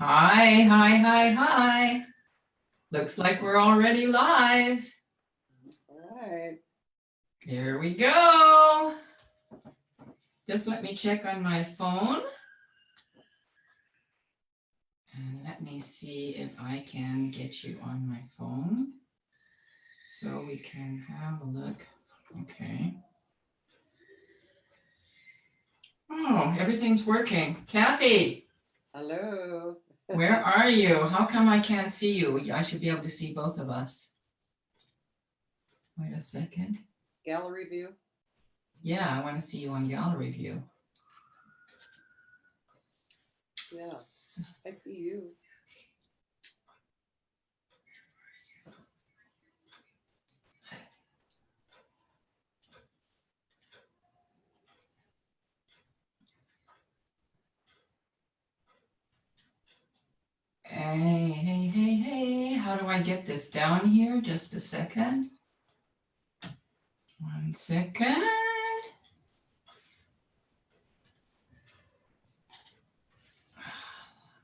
Hi, hi, hi, hi. Looks like we're already live. All right. Here we go. Just let me check on my phone. And let me see if I can get you on my phone so we can have a look. Okay. Oh, everything's working. Cathy, Hello. where are you? How come I can't see you? I should be able to see both of us. Wait a second. Gallery view. Yeah, I want to see you on gallery view. Yeah, I see you. Hey, hey, hey, hey, how do I get this down here? Just a second. 1 second.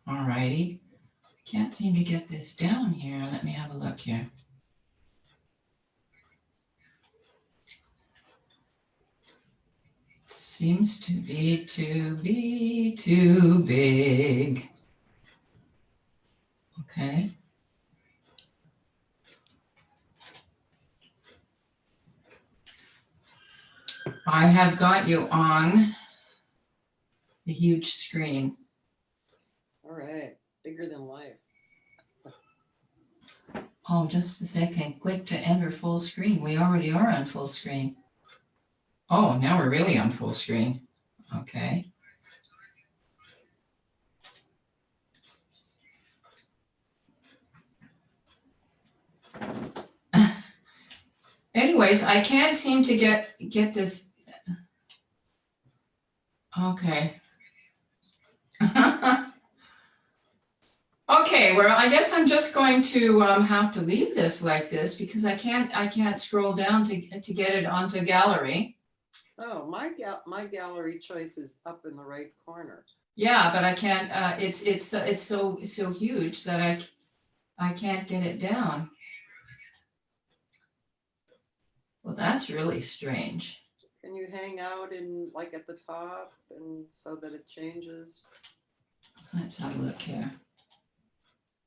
All righty. Can't seem to get this down here. Let me have a look here. Seems to be too big. Okay. I have got you on the huge screen. All right. Bigger than life. Oh, just a second. Click to enter full screen. We already are on full screen. Oh, now we're really on full screen. Okay. Anyways, I can't seem to get this. Okay. Okay, well, I guess I'm just going to have to leave this like this because I can't scroll down to get it onto gallery. Oh, my gallery choice is up in the right corner. Yeah, but I can't. It's so huge that I can't get it down. Well, that's really strange. Can you hang out in like at the top and so that it changes? Let's have a look here.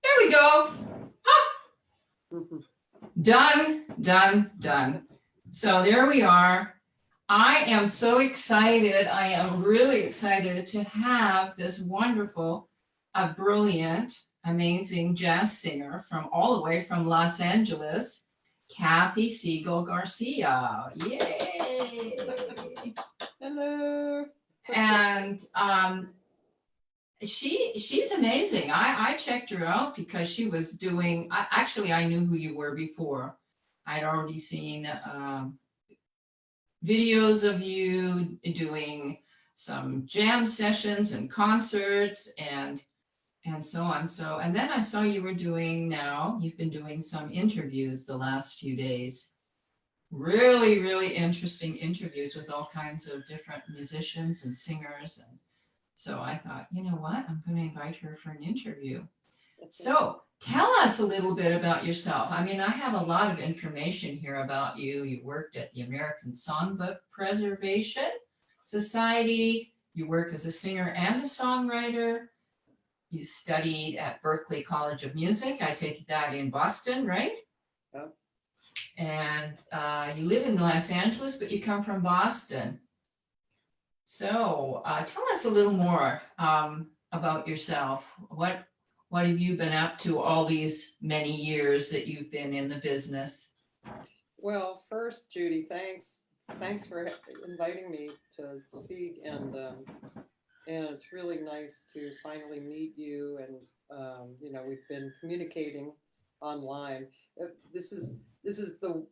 There we go. Done, done, done. So there we are. I am so excited. I am really excited to have this wonderful, brilliant, amazing jazz singer from all the way from Los Angeles, Cathy Segal Garcia. Yay! Hello. And she's amazing. I checked her out because she was doing. Actually, I knew who you were before. I'd already seen videos of you doing some jam sessions and concerts and so on. So, and then I saw you've been doing some interviews the last few days. Really, really interesting interviews with all kinds of different musicians and singers. And so I thought, you know what, I'm going to invite her for an interview. So tell us a little bit about yourself. I mean, I have a lot of information here about you. You worked at the American Songbook Preservation Society. You work as a singer and a songwriter. You studied at Berklee College of Music. I take that in Boston, right? Yep. And you live in Los Angeles, but you come from Boston. So tell us a little more about yourself. What have you been up to all these many years that you've been in the business? Well, first, Judy, thanks for inviting me to speak, and it's really nice to finally meet you. And we've been communicating online. This is the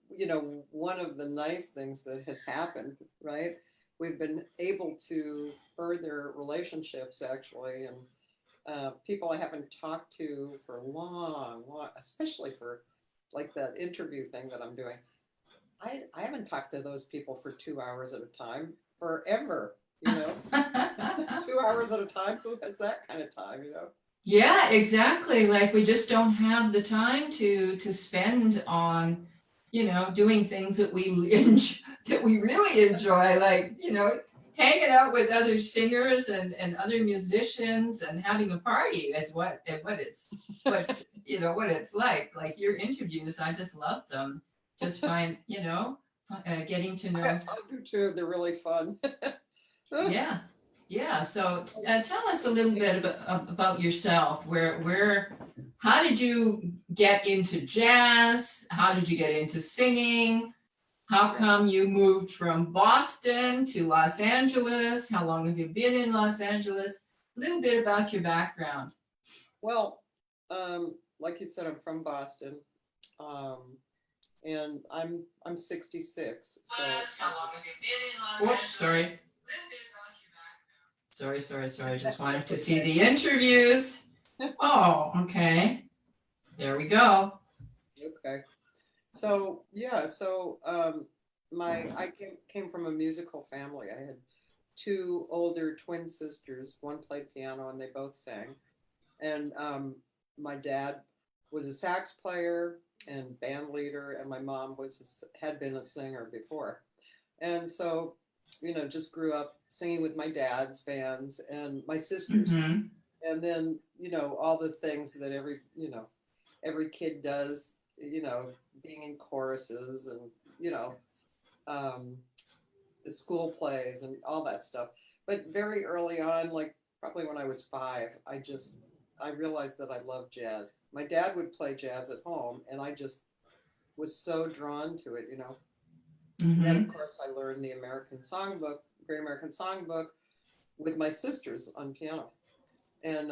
one of the nice things that has happened, right? We've been able to further relationships actually, and people I haven't talked to for long, especially for like that interview thing that I'm doing. I haven't talked to those people for 2 hours at a time forever, 2 hours at a time. Who has that kind of time, Yeah, exactly. Like we just don't have the time to spend on, doing things that we that we really enjoy, like, hanging out with other singers and other musicians and having a party is what's what it's like. Like your interviews, I just love them. Just find, getting to know. I do too. They're really fun. Yeah, yeah. So tell us a little bit about yourself. How did you get into jazz? How did you get into singing? How come you moved from Boston to Los Angeles? How long have you been in Los Angeles? A little bit about your background. Well, like you said, I'm from Boston, and I'm 66. So How long have you been in Los Angeles? Whoops, sorry. Sorry. Just wanted to see the interviews. Oh, okay. There we go. okay. So yeah, so I came from a musical family. I had two older twin sisters. One played piano, and they both sang. And my dad was a sax player and band leader, and my mom had been a singer before. And so, just grew up singing with my dad's bands and my sisters. Mm-hmm. And then, all the things that every kid does, being in choruses and, um, the school plays and all that stuff. But very early on, like probably when I was 5, I realized that I loved jazz. My dad would play jazz at home, and I just was so drawn to it. Mm-hmm. Then of course I learned the American Songbook, Great American Songbook, with my sisters on piano, and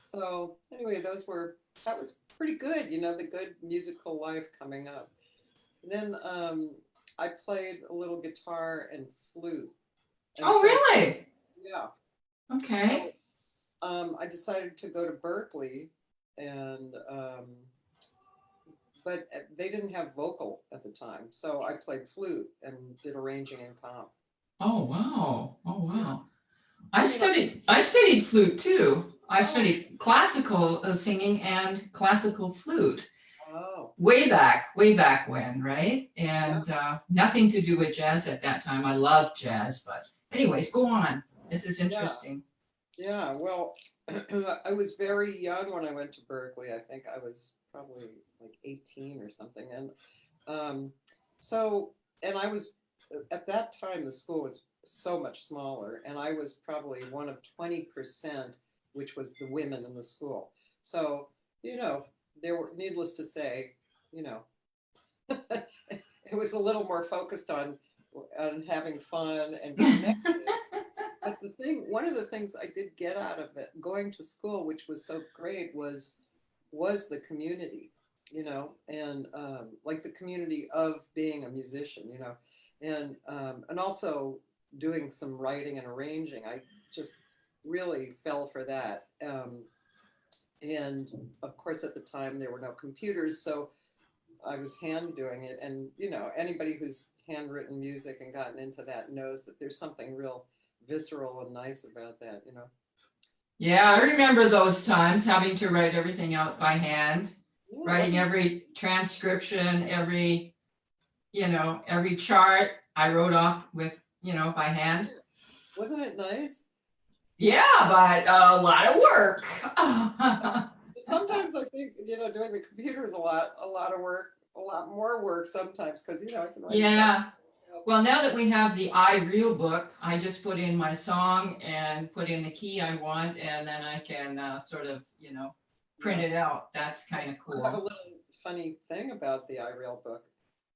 so anyway, that was pretty good. The good musical life coming up. And then I played a little guitar and flute. And Oh, really? Yeah. Okay. So I decided to go to Berkeley, and but they didn't have vocal at the time, so I played flute and did arranging and comp. Oh, wow. Oh, Yeah. wow. I studied flute too. I Oh. studied classical singing and classical flute Oh, way back when, right? And nothing to do with jazz at that time. I loved jazz, but anyways, go on. This is interesting. yeah. Well, I was very young when I went to Berkeley. I think I was probably like 18 or something. And um, so, and I was, at that time, the school was so much smaller, and I was probably one of 20%, which was the women in the school. So, there were, needless to say, you know, it was a little more focused on having fun and connected. But one of the things I did get out of it, going to school, which was so great, was the community, and like the community of being a musician, and also doing some writing and arranging. I just really fell for that. And of course, at the time there were no computers, so I was hand doing it. And anybody who's handwritten music and gotten into that knows that there's something real visceral and nice about that. Yeah, I remember those times having to write everything out by hand, Yeah, writing every transcription, every chart I wrote off with, by hand. wasn't it nice? Yeah, but a lot of work. Sometimes I think doing the computer is a lot of work, a lot more work sometimes, because I can write. Yeah. Well, now that we have the iReal book, I just put in my song and put in the key I want, and then I can sort of, print it out. That's kind of I have a cool. little funny thing about the iReal book.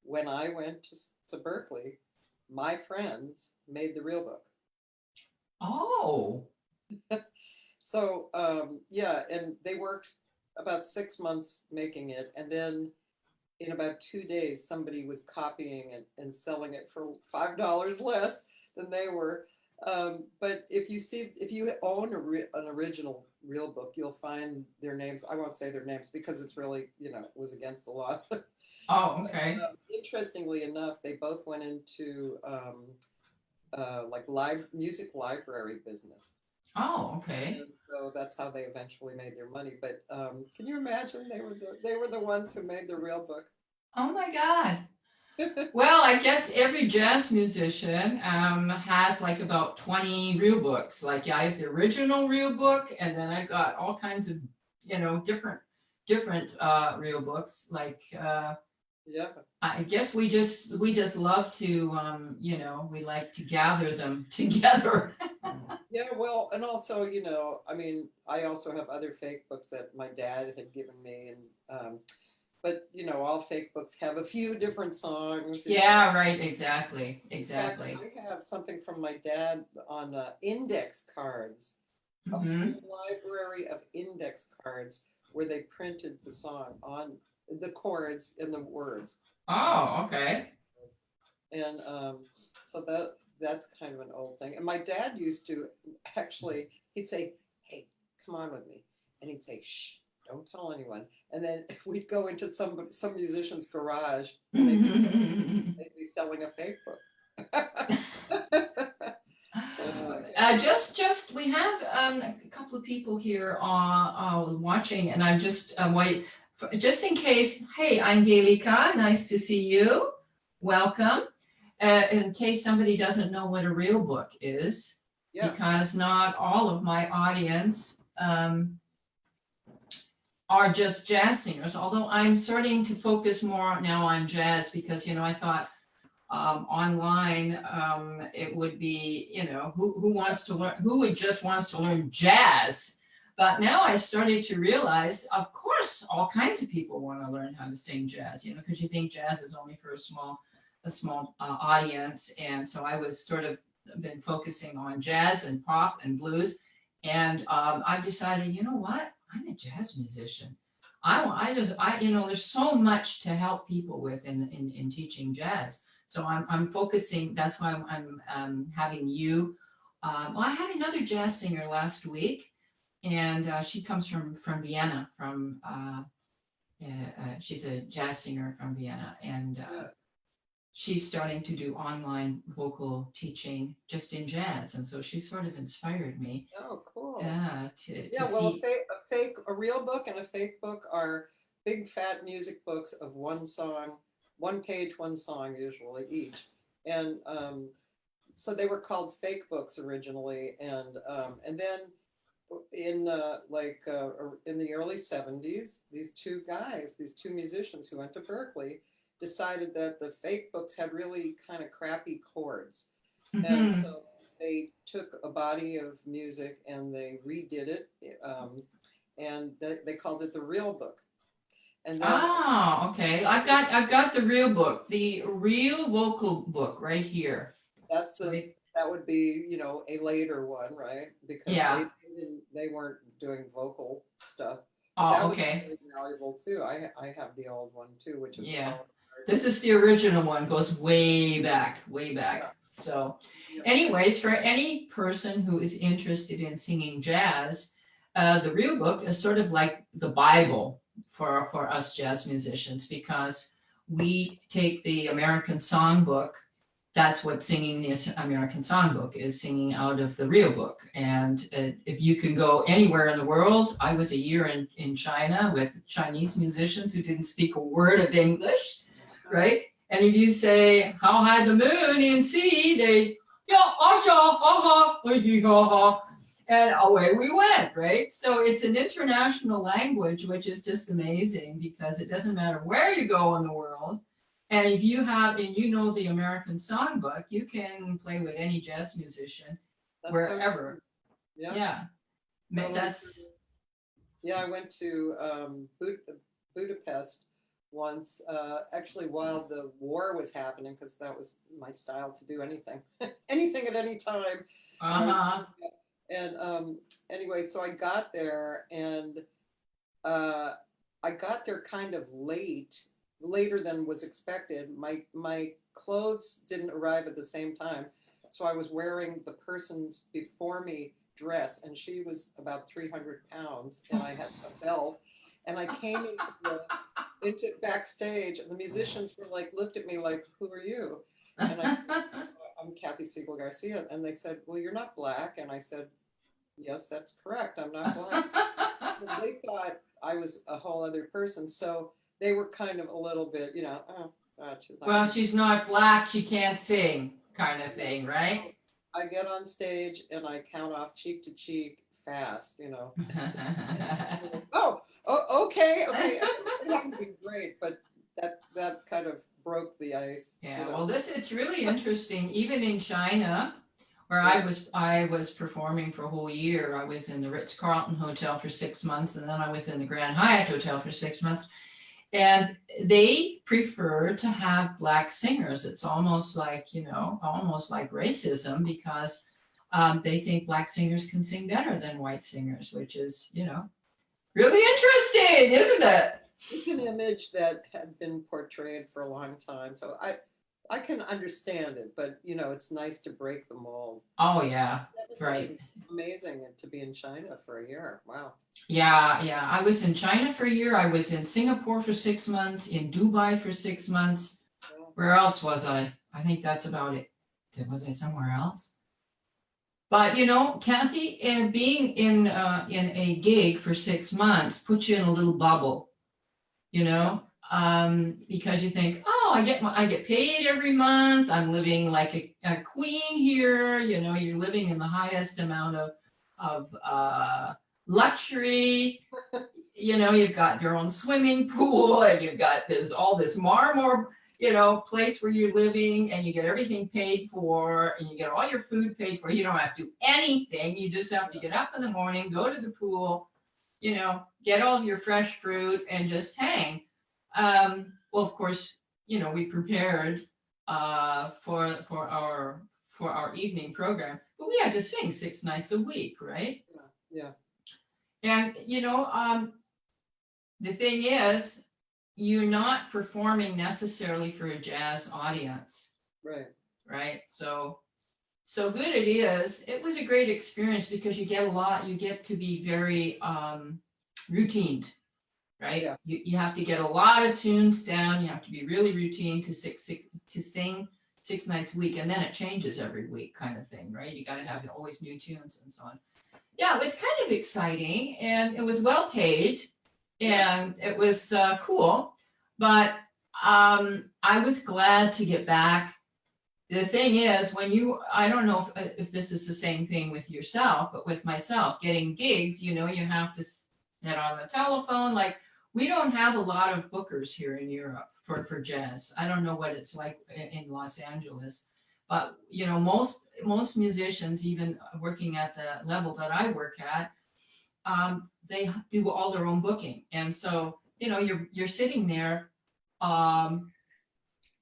When I went to Berkeley, my friends made the real book. Oh. So yeah, and they worked about 6 months making it, and then in about 2 days, somebody was copying it and selling it for $5 less than they were. But if you own an original real book, you'll find their names. I won't say their names because it's really, it was against the law. Oh, okay. Interestingly enough, they both went into like music library business. Oh, okay. And so that's how they eventually made their money. But can you imagine they were the ones who made the real book? Oh my God. Well, I guess every jazz musician has like about 20 real books. Like I have the original real book, and then I've got all kinds of, different real books. Like Yeah. I guess we just love to, we like to gather them together. Yeah, well, and also, I mean, I also have other fake books that my dad had given me, and but all fake books have a few different songs. Yeah, right. Exactly. In fact, Exactly. I have something from my dad on index cards, a Hmm. whole library of index cards where they printed the song on the chords and the words on Oh, okay. and so that's kind of an old thing. And my dad used to actually, he'd say, "Hey, come on with me," and he'd say, "Shh, don't tell anyone." And then we'd go into some musician's garage, and they'd be selling a fake book. Just we have a couple of people here watching, and I'm just wait just in case. Hey, Angelica, nice to see you. Welcome. In case somebody doesn't know what a real book is, Yeah. because not all of my audience are just jazz singers. Although I'm starting to focus more now on jazz because I thought online, it would be, who wants to learn, who would just wants to learn jazz. But now I started to realize, of course, all kinds of people want to learn how to sing jazz, because you think jazz is only for a small audience. And so I was sort of been focusing on jazz and pop and blues. And I've decided, you know what? I'm a jazz musician. There's so much to help people with in teaching jazz. So I'm focusing. That's why I'm having you. Well, I had another jazz singer last week, and she comes from Vienna. She's a jazz singer from Vienna, and Yeah. she's starting to do online vocal teaching just in jazz, and so she sort of inspired me Oh, cool. to Yeah, well, see. a real book and a fake book are big fat music books of one song, one page, one song usually each. And so they were called fake books originally, and then in the early 70s, these two musicians who went to Berkeley, decided that the fake books had really kind of crappy chords, and Mhm. so they took a body of music and they redid it, and they called it the real book. And then Oh, okay. I've got the real book, the real vocal book right here. that's So that would be a later one, right? Because yeah. they weren't doing vocal stuff, but Oh, that was okay. really valuable too. I have the old one too, which is Yeah. falling apart. This is the original one, goes way back, way Yeah, back. So, yeah, anyways, for any person who is interested in singing jazz, the real book is sort of like the Bible for us jazz musicians because we take the American Songbook. That's what singing this American Songbook is, singing out of the real book. And if you can go anywhere in the world, I was a year in China with Chinese musicians who didn't speak a word of English, right? And if you say, "How high the moon in C," they, yeah, asha, aha, aha, and away we went, right? So it's an international language, which is just amazing because it doesn't matter where you go in the world. And if you have, and you know the American Songbook, you can play with any jazz musician that's so true. wherever. Yeah, Yeah, totally true. that's, Yeah, I went to Budapest once, actually while the war was happening, because that was my style to do anything, anything at any time. And I was, uh-huh. and anyway, so I got there and uh, I got there kind of later than was expected. My clothes didn't arrive at the same time, so I was wearing the person's before me dress, and she was about 300 pounds, and I had a belt, and I came into backstage, and the musicians were like looked at me like, "Who are you?" And I said, "I'm Cathy Segal Garcia," and they said, "Well, you're not black," and I said, Yes, that's correct. I'm not blind. They thought I was a whole other person. So they were kind of a little bit, oh, God, she's not Well, going to. she's not black, she can't sing, kind of Yeah. thing, right? So I get on stage and I count off cheek to cheek fast. And they're like, oh, okay, okay. It happened to be great, but that kind of broke the ice. Yeah, well, it's really interesting. Even in China, where Yeah, I was performing for a whole year. I was in the Ritz-Carlton Hotel for 6 months, and then I was in the Grand Hyatt Hotel for 6 months. And they prefer to have black singers. It's almost like, almost like racism because they think black singers can sing better than white singers, which is, really interesting, isn't it? it's an image that had been portrayed for a long time. So I can understand it, but it's nice to break the mold. Oh, yeah, That must have right. been amazing to be in China for a year. Wow. Yeah, yeah. I was in China for a year. I was in Singapore for 6 months, in Dubai for 6 months. Well, Where else was I? I think that's about it. Was I somewhere else? But Kathy, being in a gig for 6 months puts you in a little bubble, yeah, because you think, oh, I get paid every month. I'm living like a queen here. You're living in the highest amount of luxury. You've got your own swimming pool, and you've got all this marmor, place where you're living, and you get everything paid for, and you get all your food paid for. You don't have to do anything. You just have to get up in the morning, go to the pool, get all of your fresh fruit and just hang. Well, of course, we prepared for our evening program, but we had to sing 6 nights a week, right? yeah, And the thing is, you're not performing necessarily for a jazz audience, right. right? So good it is. It was a great experience because you get to be very routined, right? Yeah, You have to get a lot of tunes down. You have to be really routine to sing 6 nights a week, and then it changes every week, kind of thing, right? You got to have always new tunes and so on. Yeah, it was kind of exciting, and it was well paid, yeah, and it was cool. But I was glad to get back. The thing is, I don't know if this is the same thing with yourself, but with myself, getting gigs, you have to get on the telephone. Like, we don't have a lot of bookers here in Europe for jazz. I don't know what it's like in Los Angeles, but most musicians, even working at the level that I work at, they do all their own booking, and so you're sitting there.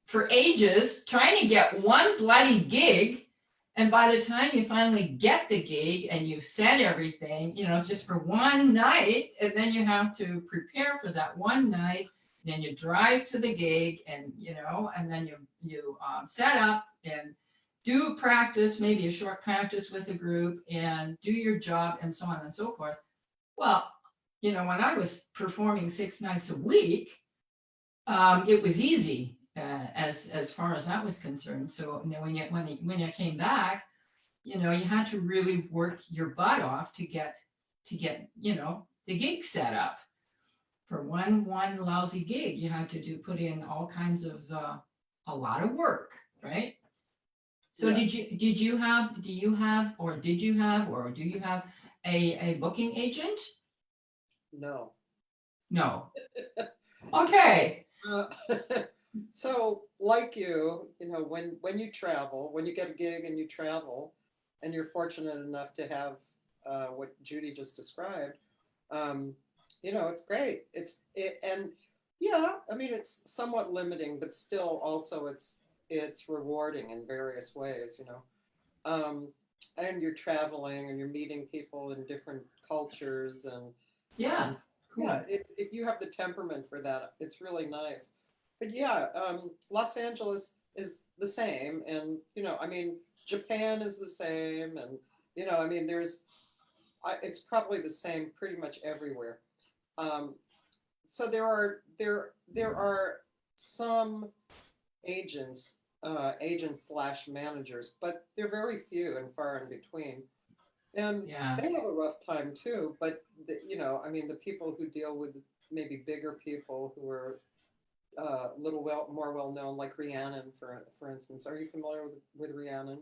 For ages trying to get one bloody gig. And by the time you finally get the gig and you set everything, it's just for one night. And then you have to prepare for that one night. Then you drive to the gig and then you set up and do practice, maybe a short practice with a group and do your job and so on and so forth. Well, when I was performing 6 nights a week, it was easy as far as that was concerned. So when you came back, you had to really work your butt off to get the gig set up. For one lousy gig, you had to put in all kinds of a lot of work, right? So yeah. do you have or do you have a booking agent? No. No. Okay. Uh, so, like when you travel, when you get a gig and you travel, and you're fortunate enough to have what Judy just described, um, it's great. And yeah, I mean, it's somewhat limiting, but still, also, it's rewarding in various ways. Um, and you're traveling and you're meeting people in different cultures and Yeah. Cool. yeah, if you have the temperament for that, it's really nice. But yeah, Los Angeles is the same, and I mean, Japan is the same, and I mean, it's probably the same pretty much everywhere. Um, so there are some agents slash managers, but they're very few and far in between. And Yeah. they have a rough time too, but you know, I mean, the people who deal with maybe bigger people who are a little more well known, like Rhiannon, for instance. Are you familiar with Rhiannon?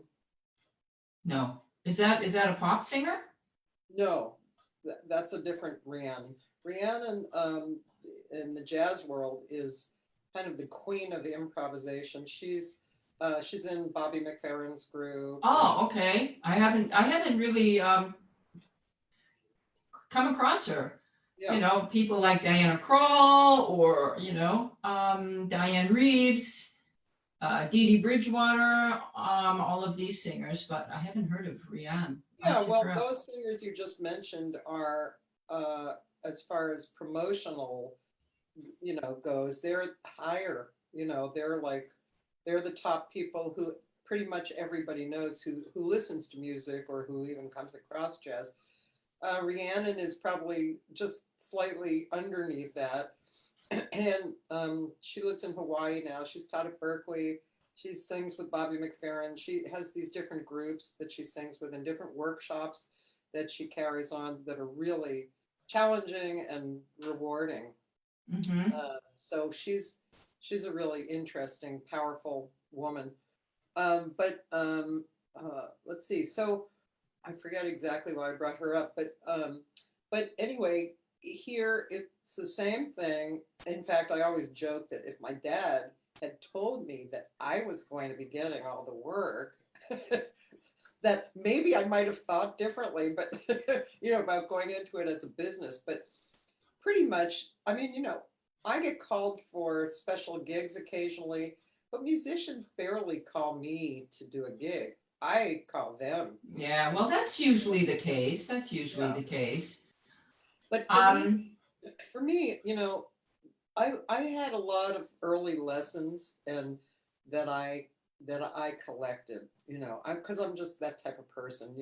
No. Is that a pop singer? No, that's a different Rhiannon. Rhiannon, in the jazz world, is kind of the queen of improvisation. She's in Bobby McFerrin's group, and Oh, okay. I haven't really come across her. yeah, People like Diana Krall or, Diane Reeves, Dee Dee Bridgewater, all of these singers, but I haven't heard of Rihanna. I'll yeah. check her Well, out. those singers you just mentioned are, as far as promotional, goes, they're higher. They're the top people who pretty much everybody knows who listens to music or who even comes across jazz. Rhiannon is probably just slightly underneath that. And she lives in Hawaii now. She's taught at Berkeley. She sings with Bobby McFerrin. She has these different groups that she sings with and different workshops that she carries on that are really challenging and rewarding. Mm-hmm. So she's a really interesting, powerful woman. But let's see. So I forget exactly why I brought her up, but anyway, here it's the same thing. In fact, I always joke that if my dad had told me that I was going to be getting all the work, that maybe I might have thought differently, but about going into it as a business. But pretty much, I mean, I get called for special gigs occasionally, but musicians barely call me to do a gig. I call them. Yeah, well, that's usually the case. That's usually Yeah. the case. But Um, for me, I had a lot of early lessons and that I that I collected, because I'm just that type of person,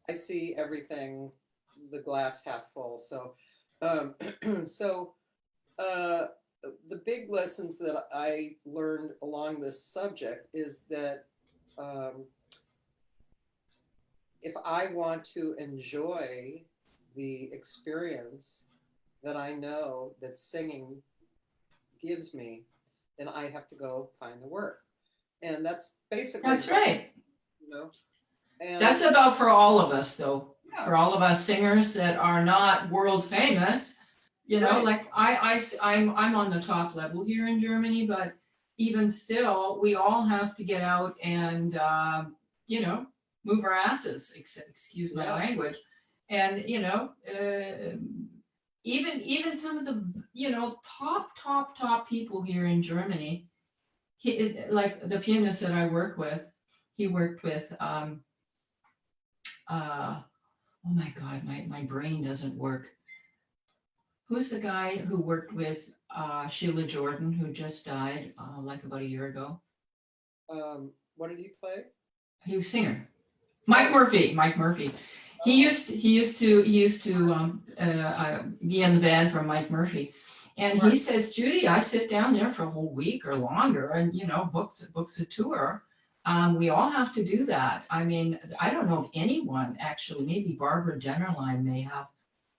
I see everything the glass half full. So um so uh the big lessons that I learned along this subject is that um if I want to enjoy the experience that I know that singing gives me, then I have to go find the work. And that's basically that's right. you know, That's and about for all of us, though. yeah, For all of us singers that are not world famous, right. like I'm on the top level here in Germany, but even still, we all have to get out and, move our asses, excuse my Yeah, language. And, even some of the, top people here in Germany, like the pianist that I work with, he worked with, oh my God, my brain doesn't work. Who's the guy who worked with Sheila Jordan, who just died like about a year ago? what did he play? He was a singer. Mike Oh, Murphy. Mike Murphy. He oh, used to be in the band for Mike Murphy, and he right. says, Judy, I sit down there for a whole week or longer, and books a tour. We all have to do that. I mean, I don't know if anyone actually. Maybe Barbara Dennerlein may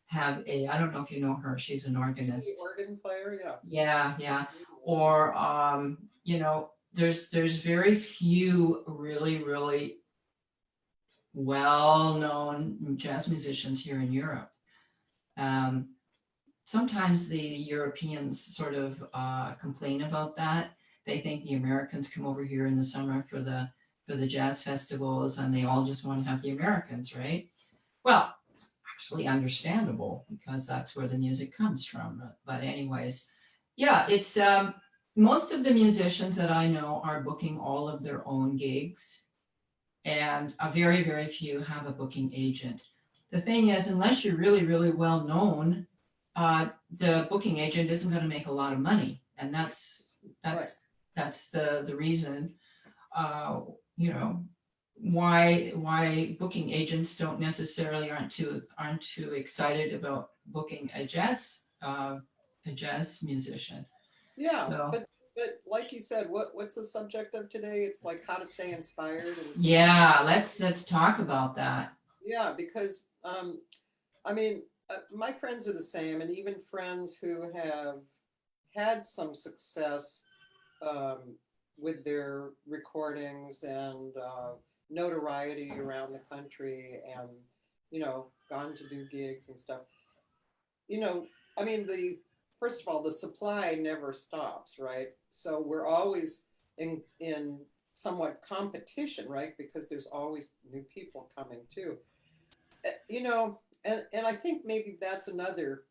have a. I don't know if you know her. She's an The organist. organ player, yeah. Yeah, yeah. Or there's very few really, really well-known jazz musicians here in Europe. Um, Sometimes the Europeans sort of complain about that. They think the Americans come over here in the summer for the jazz festivals, and they all just want to have the Americans, right? Well, it's actually understandable because that's where the music comes from. But anyways, yeah, it's most of the musicians that I know are booking all of their own gigs, and a very, very few have a booking agent. The thing is, unless you're really, really well known, the booking agent isn't going to make a lot of money, and that's Right. that's that's the reason, uh, you know, why booking agents don't necessarily aren't too excited about booking a jazz musician. Yeah, So but like you said, what's the subject of today? It's like how to stay inspired and yeah, let's talk about that. Yeah, because I mean, my friends are the same, and even friends who have had some success um, with their recordings and notoriety around the country, and gone to do gigs and stuff. You know, I mean, the first of all, the supply never stops, right? So we're always in somewhat competition, right? Because there's always new people coming too. And I think maybe that's another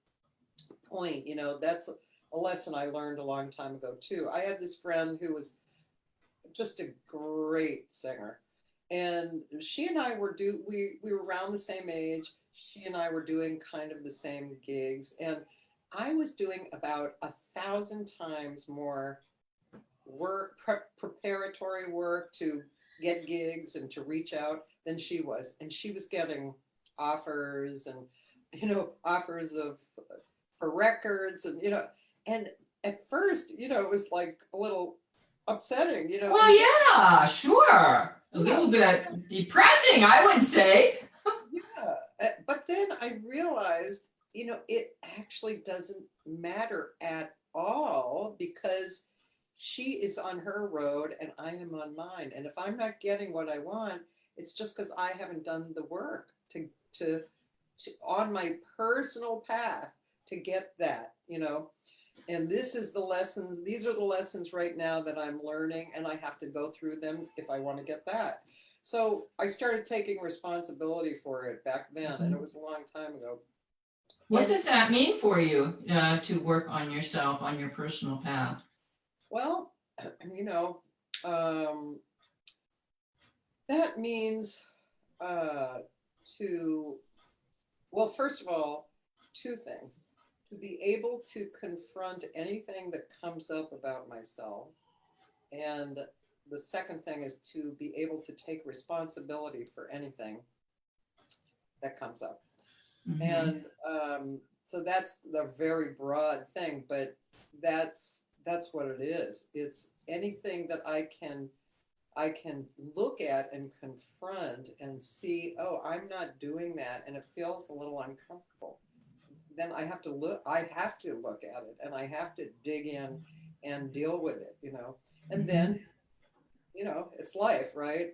point. That's a lesson I learned a long time ago too. I had this friend who was just a great singer, and she and I were we were around the same age. She and I were doing kind of the same gigs, and I was doing about 1,000 times more work, preparatory work to get gigs and to reach out than she was. And she was getting offers and, offers of for records and, and at first, it was like a little upsetting, Well, and then, yeah, sure. A yeah, little bit depressing, I would say. yeah. But then I realized, it actually doesn't matter at all because she is on her road and I am on mine. And if I'm not getting what I want, it's just because I haven't done the work to on my personal path to get that. And these are the lessons right now that I'm learning, and I have to go through them if I want to get that. So I started taking responsibility for it back then, and it was a long time ago. What And does that mean for you to work on yourself, on your personal path? well, you know, um, that means uh, to, well, first of all, two things. To be able to confront anything that comes up about myself. And the second thing is to be able to take responsibility for anything that comes up. Mm-hmm. And so that's the very broad thing, but that's what it is. It's anything that I can look at and confront and see, oh, I'm not doing that, and it feels a little uncomfortable. Then I have to look at it, and I have to dig in and deal with it. And Mm-hmm. then it's life, right?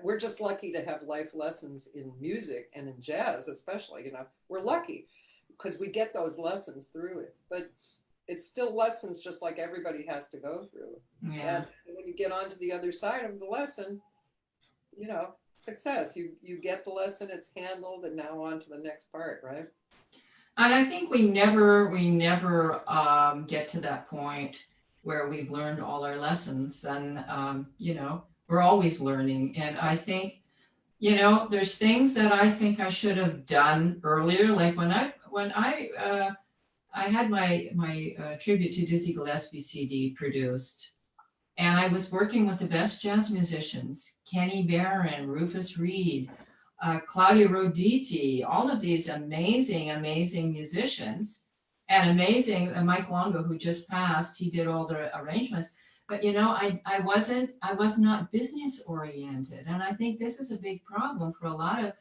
We're just lucky to have life lessons in music and in jazz, especially. We're lucky because we get those lessons through it. But it's still lessons, just like everybody has to go through. Yeah. And when you get onto the other side of the lesson, success. You get the lesson, it's handled, and now on to the next part, right? And I think we never get to that point where we've learned all our lessons. And we're always learning. And I think there's things that I think I should have done earlier. Like when I had my tribute to Dizzy Gillespie CD produced, and I was working with the best jazz musicians: Kenny Barron, Rufus Reed, Claudio Roditi, all of these amazing, amazing musicians, and amazing Mike Longo, who just passed. He did all the arrangements. But I was not business oriented, and I think this is a big problem for a lot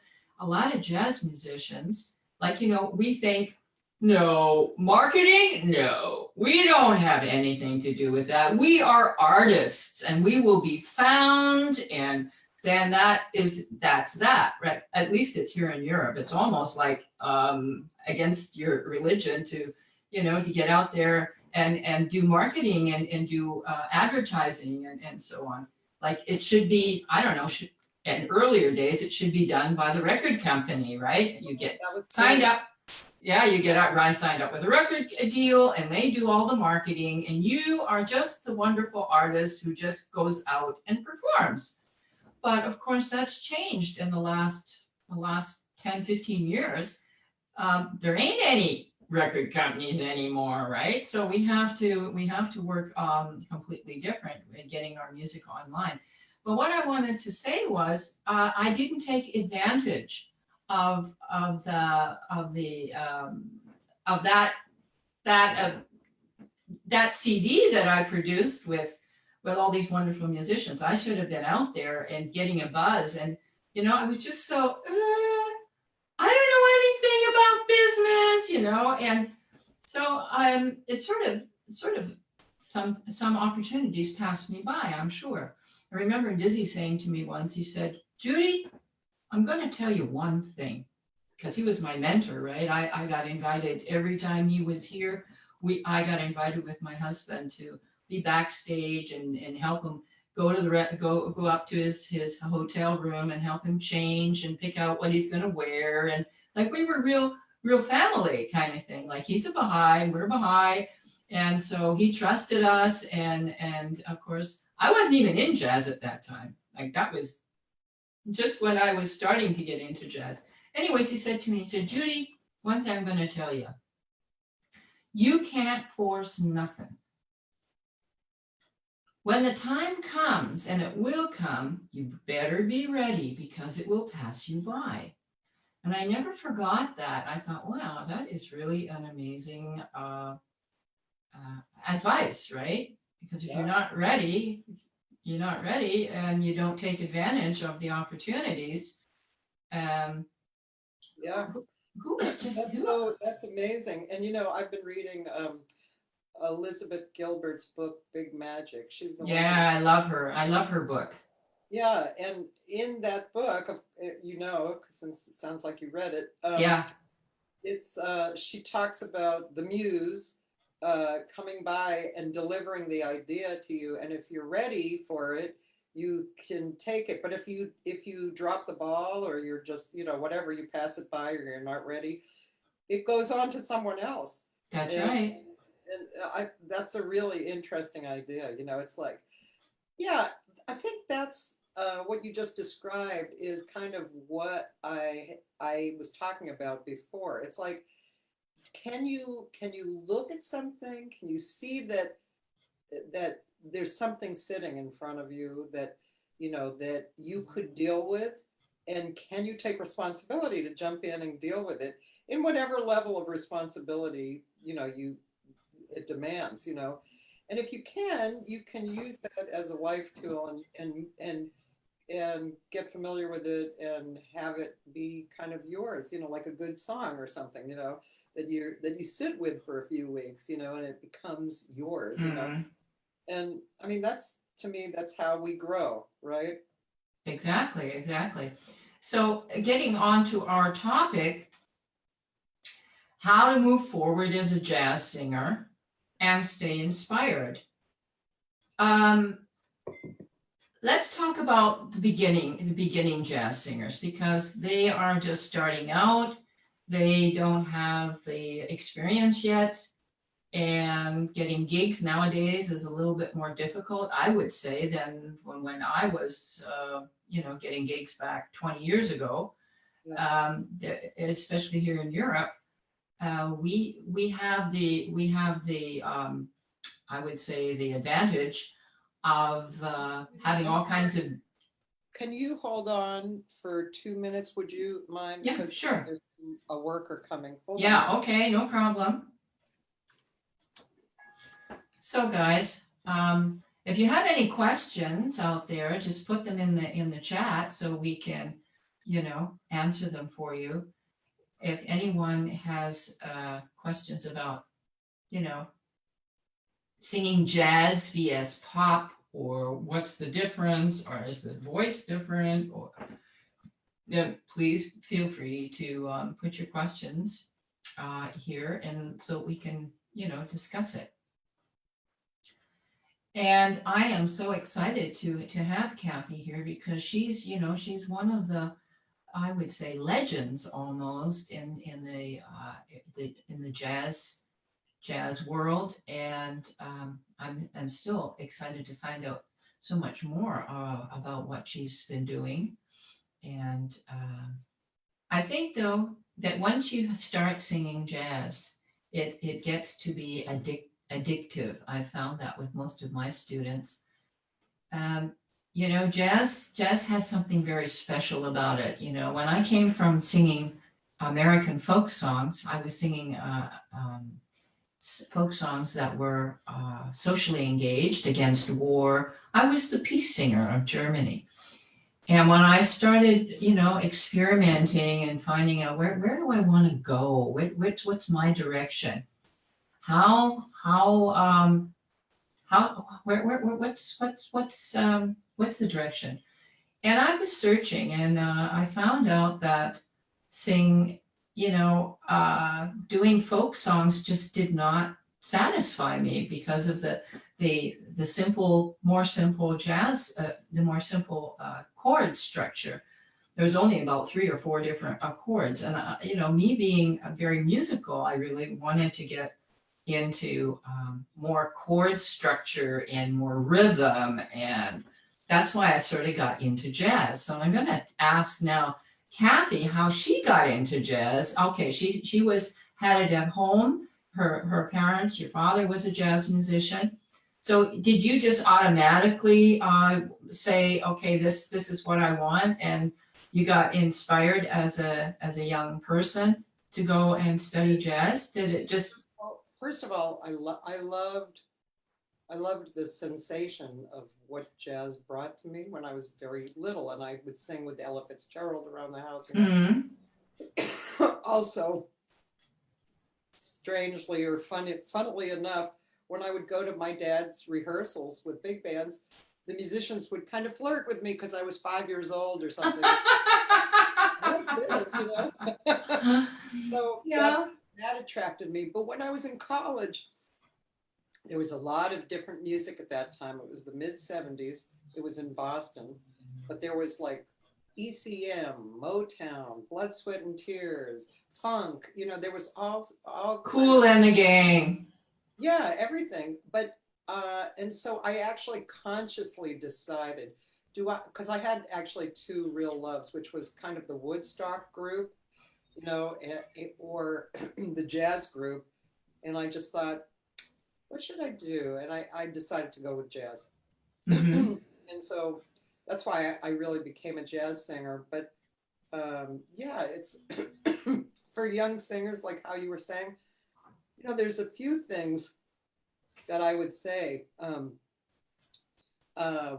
of jazz musicians. Like we think, no, marketing, no, we don't have anything to do with that. We are artists, and we will be found, and then that's that, right? At least it's here in Europe. It's almost like against your religion to get out there and do marketing and do advertising and so on. Like it should be, I don't know, in earlier days, it should be done by the record company, right? You get That was signed true. up. Yeah, you get out, Ryan signed up with a record deal, and they do all the marketing, and you are just the wonderful artist who just goes out and performs. But of course, that's changed in the last 10, 15 years. There ain't any record companies anymore, right? So we have to work completely different in getting our music online. But what I wanted to say was I didn't take advantage of that that CD that I produced with all these wonderful musicians. I should have been out there and getting a buzz. And I was just so is, and so it's sort of some opportunities passed me by, I'm sure. I remember Dizzy saying to me once, he said, Judy, I'm going to tell you one thing, because he was my mentor, right? I got invited every time he was here. I got invited with my husband to be backstage and help him go to go up to his hotel room and help him change and pick out what he's going to wear. And like we were real family kind of thing. Like he's a Baha'i, we're Baha'i. And so he trusted us. And of course, I wasn't even in jazz at that time. Like that was just when I was starting to get into jazz. Anyways, he said to me, he said, Judy, one thing I'm going to tell you, you can't force nothing. When the time comes, and it will come, you better be ready because it will pass you by. And I never forgot that. I thought, wow, that is really an amazing advice, right? Because if you're not ready, and you don't take advantage of the opportunities. Who was just that's amazing. And I've been reading Elizabeth Gilbert's book Big Magic. She's the one. I love her. I love her book. Yeah, and in that book, since it sounds like you read it. It's she talks about the muse coming by and delivering the idea to you, and if you're ready for it, you can take it. But if you drop the ball, or you're just whatever, you pass it by, or you're not ready, it goes on to someone else. That's right. And that's a really interesting idea. It's like, I think that's what you just described is kind of what I was talking about before. It's like, can you look at something? Can you see that there's something sitting in front of you that that you could deal with, and can you take responsibility to jump in and deal with it in whatever level of responsibility it demands, and if you can use that as a life tool and get familiar with it and have it be kind of yours, like a good song or something, that you sit with for a few weeks, and it becomes yours, and I mean, to me, that's how we grow, right? Exactly. So getting on to our topic, how to move forward as a jazz singer and stay inspired. Let's talk about the beginning jazz singers, because they are just starting out. They don't have the experience yet, and getting gigs nowadays is a little bit more difficult, I would say, than when I was, getting gigs back 20 years ago, especially here in Europe. We have the I would say the advantage of having all kinds of. Can you hold on for 2 minutes? Would you mind? Yeah, sure. There's a worker coming. Hold on. Okay, no problem. So guys, if you have any questions out there, just put them in the chat so we can, answer them for you. If anyone has questions about, singing jazz vs pop, or what's the difference, or is the voice different, or please feel free to put your questions here, and so we can, discuss it. And I am so excited to have Cathy here, because she's one of the, I would say, legends almost in the jazz world, and I'm still excited to find out so much more about what she's been doing. And I think, though, that once you start singing jazz, it gets to be addictive. I found that with most of my students. Jazz has something very special about it. When I came from singing American folk songs, I was singing folk songs that were socially engaged against war. I was the peace singer of Germany. And when I started, experimenting and finding out where do I want to go, what's my direction, what's the direction? And I was searching, and I found out that doing folk songs just did not satisfy me because of the more simple jazz, the more simple chord structure. There's only about 3 or 4 different chords, and me being very musical, I really wanted to get into more chord structure and more rhythm, and that's why I sort of got into jazz. So I'm going to ask now Cathy how she got into jazz. Okay, she had it at home. Her parents, your father was a jazz musician. So did you just automatically say, okay, this is what I want, and you got inspired as a young person to go and study jazz? Did it just Well, first of all, I loved the sensation of what jazz brought to me when I was very little, and I would sing with Ella Fitzgerald around the house. Also, strangely or funnily enough, when I would go to my dad's rehearsals with big bands, the musicians would kind of flirt with me because I was 5 years old or something. Like this, So yeah. that attracted me. But when I was in college, there was a lot of different music at that time. It was the mid-70s. It was in Boston. But there was like ECM, Motown, Blood, Sweat, and Tears, funk. There was all Kool and the Gang. Yeah, everything. But and so I actually consciously decided, because I had actually 2 real loves, which was kind of the Woodstock group, or the jazz group. And I just thought, what should I do? And I decided to go with jazz. Mm-hmm. And so that's why I really became a jazz singer. But yeah, it's for young singers, like how you were saying, there's a few things that I would say.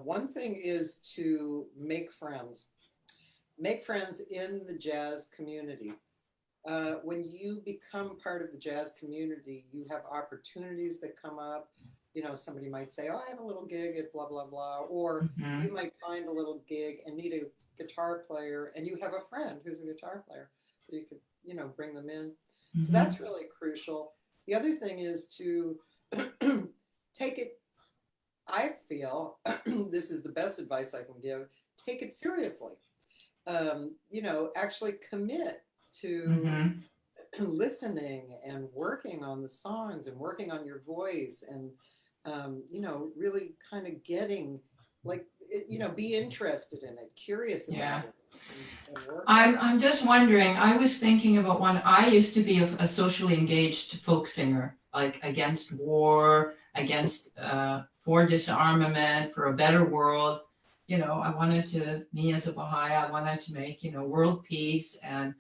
One thing is to make friends. Make friends in the jazz community. When you become part of the jazz community, you have opportunities that come up. Somebody might say, oh, I have a little gig at blah, blah, blah. Or you might find a little gig and need a guitar player, and you have a friend who's a guitar player. So you could, bring them in. So that's really crucial. The other thing is to take it, I feel, this is the best advice I can give, take it seriously. Actually commit to listening and working on the songs and working on your voice and, really kind of getting, like, be interested in it, curious about it. I'm just wondering, I was thinking about when I used to be a socially engaged folk singer, like against war, against for disarmament, for a better world. I wanted to, me as a Baha'i, I wanted to make, world peace and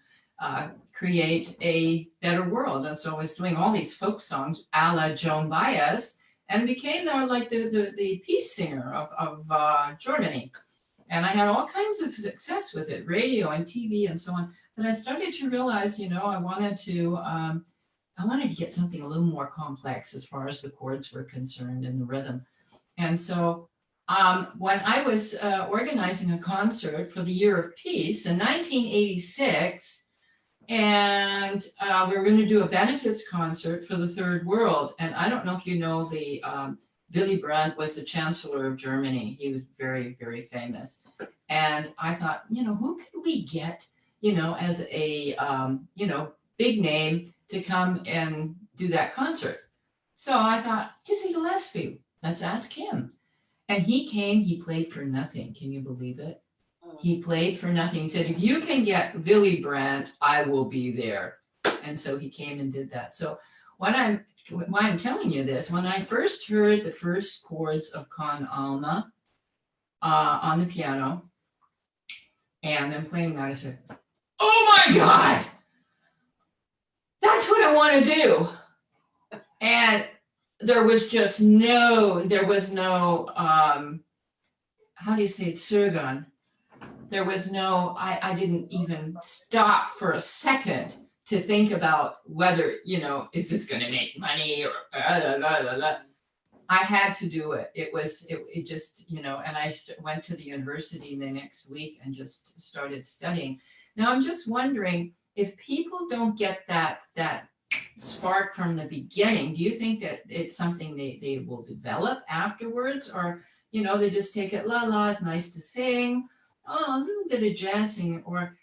create a better world. And so I was doing all these folk songs a la Joan Baez, and became like the peace singer of Germany. And I had all kinds of success with it, radio and TV and so on. But I started to realize, I wanted to get something a little more complex as far as the chords were concerned and the rhythm. And so when I was organizing a concert for the Year of Peace in 1986, and we were going to do a benefits concert for the Third World. And I don't know if you know the Willy Brandt was the Chancellor of Germany. He was very, very famous. And I thought, who could we get, as a, big name to come and do that concert? So I thought, Dizzy Gillespie, let's ask him. And he came, he played for nothing. Can you believe it? He played for nothing. He said, if you can get Willy Brandt, I will be there. And so he came and did that. So why I'm telling you this, when I first heard the first chords of Con Alma on the piano, and then playing that, I said, oh my God, that's what I want to do. And there was no, how do you say it, Segal. there was no, I didn't even stop for a second to think about whether, is this going to make money or blah, blah, blah, blah. I had to do it. It just, and I went to the university the next week and just started studying. Now I'm just wondering if people don't get that spark from the beginning, do you think that it's something they will develop afterwards, or, they just take it, la la, it's nice to sing, oh, a little bit of jazzing, or,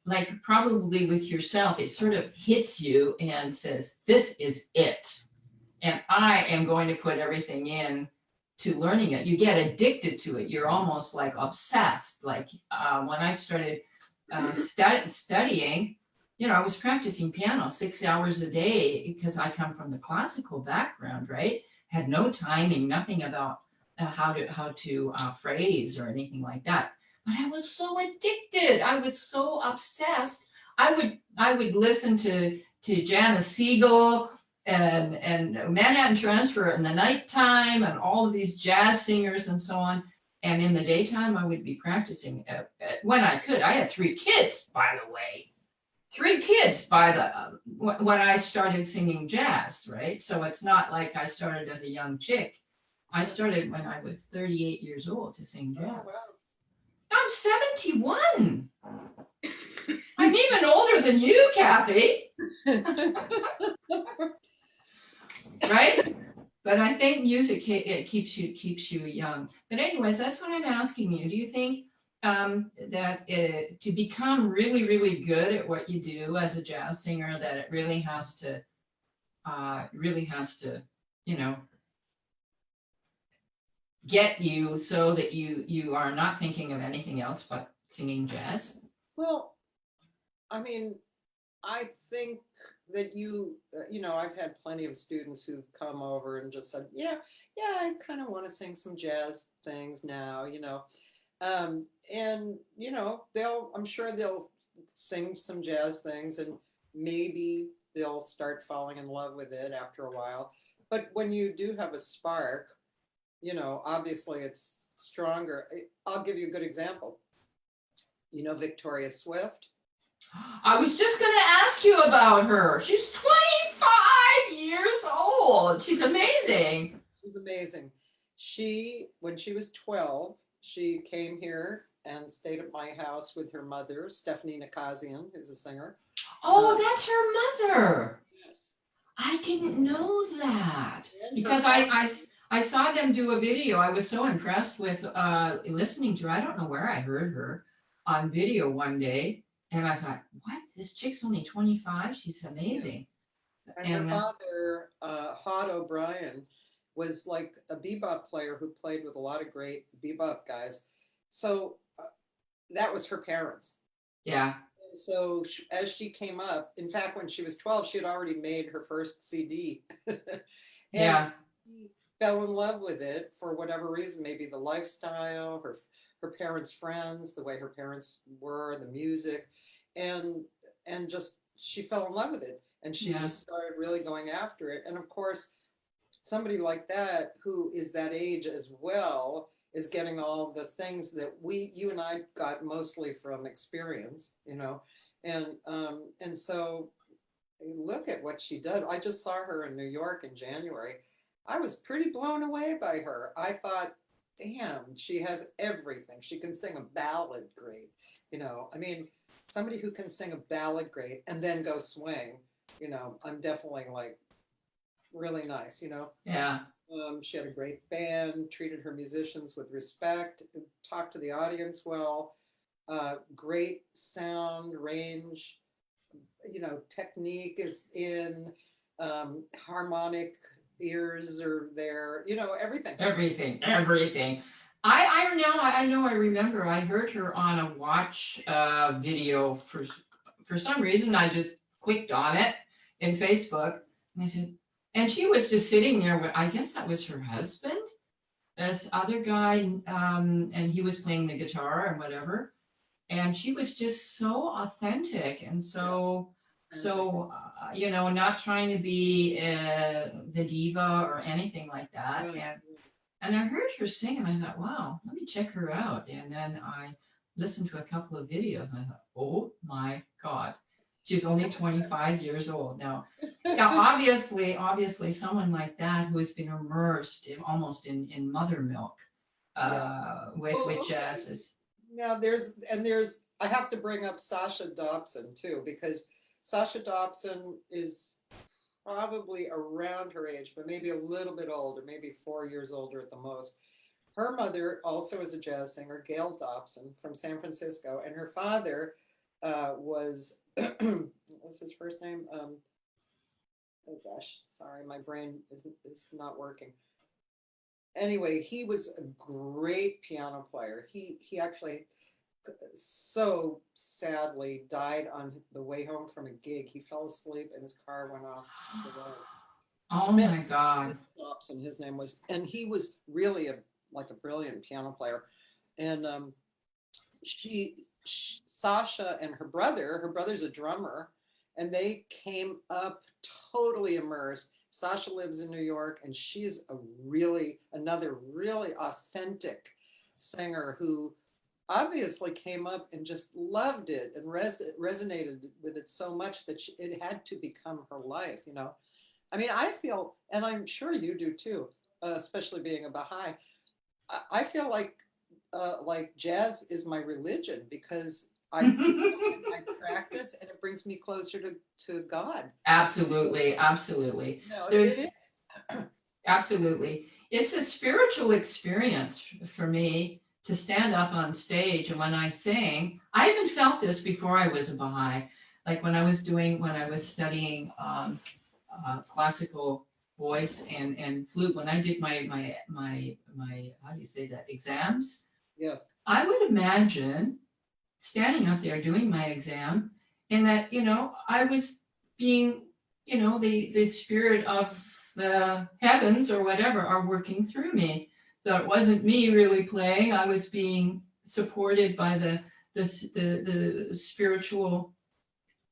like probably with yourself, it sort of hits you and says, this is it. And I am going to put everything in to learning it. You get addicted to it. You're almost like obsessed. Like when I started studying, I was practicing piano 6 hours a day because I come from the classical background, right? Had no timing, nothing about how to phrase or anything like that. But I was so addicted. I was so obsessed. I would listen to Janice Segal and Manhattan Transfer in the nighttime and all of these jazz singers and so on. And in the daytime, I would be practicing when I could. I had 3 kids, by the way. 3 kids when I started singing jazz, right? So it's not like I started as a young chick. I started when I was 38 years old to sing jazz. Oh, wow. I'm 71. I'm even older than you, Cathy. Right? But I think music, it keeps you young. But anyways, that's what I'm asking you. Do you think that to become really, really good at what you do as a jazz singer, that it really has to, get you so that you are not thinking of anything else but singing jazz? Well, I mean, I think that I've had plenty of students who've come over and just said, yeah, I kind of want to sing some jazz things now, and I'm sure they'll sing some jazz things and maybe they'll start falling in love with it after a while. But when you do have a spark, obviously it's stronger. I'll give you a good example. Victoria Swift. I was just going to ask you about her. She's 25 years old. She's amazing. She's amazing. When she was 12, she came here and stayed at my house with her mother, Stephanie Nakazian, who's a singer. Oh, that's her mother. Yes. I didn't know that because I saw them do a video. I was so impressed with listening to her. I don't know where I heard her on video one day. And I thought, what? This chick's only 25? She's amazing. And her father, Hod O'Brien, was like a bebop player who played with a lot of great bebop guys. So that was her parents. Yeah. And so as she came up, in fact, when she was 12, she had already made her first CD. Yeah. She fell in love with it for whatever reason, maybe the lifestyle, her parents' friends, the way her parents were, the music, and just she fell in love with it, and she just started really going after it. And of course, somebody like that who is that age as well is getting all the things that you and I got mostly from experience, and so look at what she does. I just saw her in New York in January. I was pretty blown away by her. I thought, damn, she has everything. She can sing a ballad great. I mean, somebody who can sing a ballad great and then go swing, I'm definitely like really nice, Yeah. She had a great band, treated her musicians with respect, talked to the audience well, great sound range, technique is in, harmonic ears are there, everything. Everything. I know I remember I heard her on a watch video for some reason. I just clicked on it in Facebook and I said, and she was just sitting there with, I guess that was her husband, this other guy, and he was playing the guitar and whatever. And she was just so authentic and so not trying to be the diva or anything like that. And I heard her sing and I thought, wow, let me check her out. And then I listened to a couple of videos and I thought, oh my God, she's only 25 years old. Now, yeah, obviously someone like that who has been immersed almost in mother milk Yeah. with Well, okay. jazz is. Now I have to bring up Sasha Dobson too, because Sasha Dobson is probably around her age, but maybe a little bit older, maybe 4 years older at the most. Her mother also is a jazz singer, Gail Dobson from San Francisco, and her father was what's his first name? Oh gosh, sorry, my brain is not working. Anyway, he was a great piano player. He actually so sadly died on the way home from a gig. He fell asleep and his car went off the road. Oh my God. Dobson, his name was, and he was really like a brilliant piano player. And Sasha and her brother's a drummer, and they came up totally immersed. Sasha lives in New York, and she's another really authentic singer who obviously came up and just loved it and resonated with it so much that it had to become her life, you know. I mean, I feel, and I'm sure you do too, especially being a Baha'i, I feel like jazz is my religion because I practice and it brings me closer to God. Absolutely. No, There's it is. absolutely. It's a spiritual experience for me to stand up on stage. And when I sing, I even felt this before I was a Baha'i. Like when I was studying classical voice and flute, when I did my how do you say that, exams, Yeah. I would imagine standing up there doing my exam and that, I was being, the spirit of the heavens or whatever are working through me. So it wasn't me really playing. I was being supported by the spiritual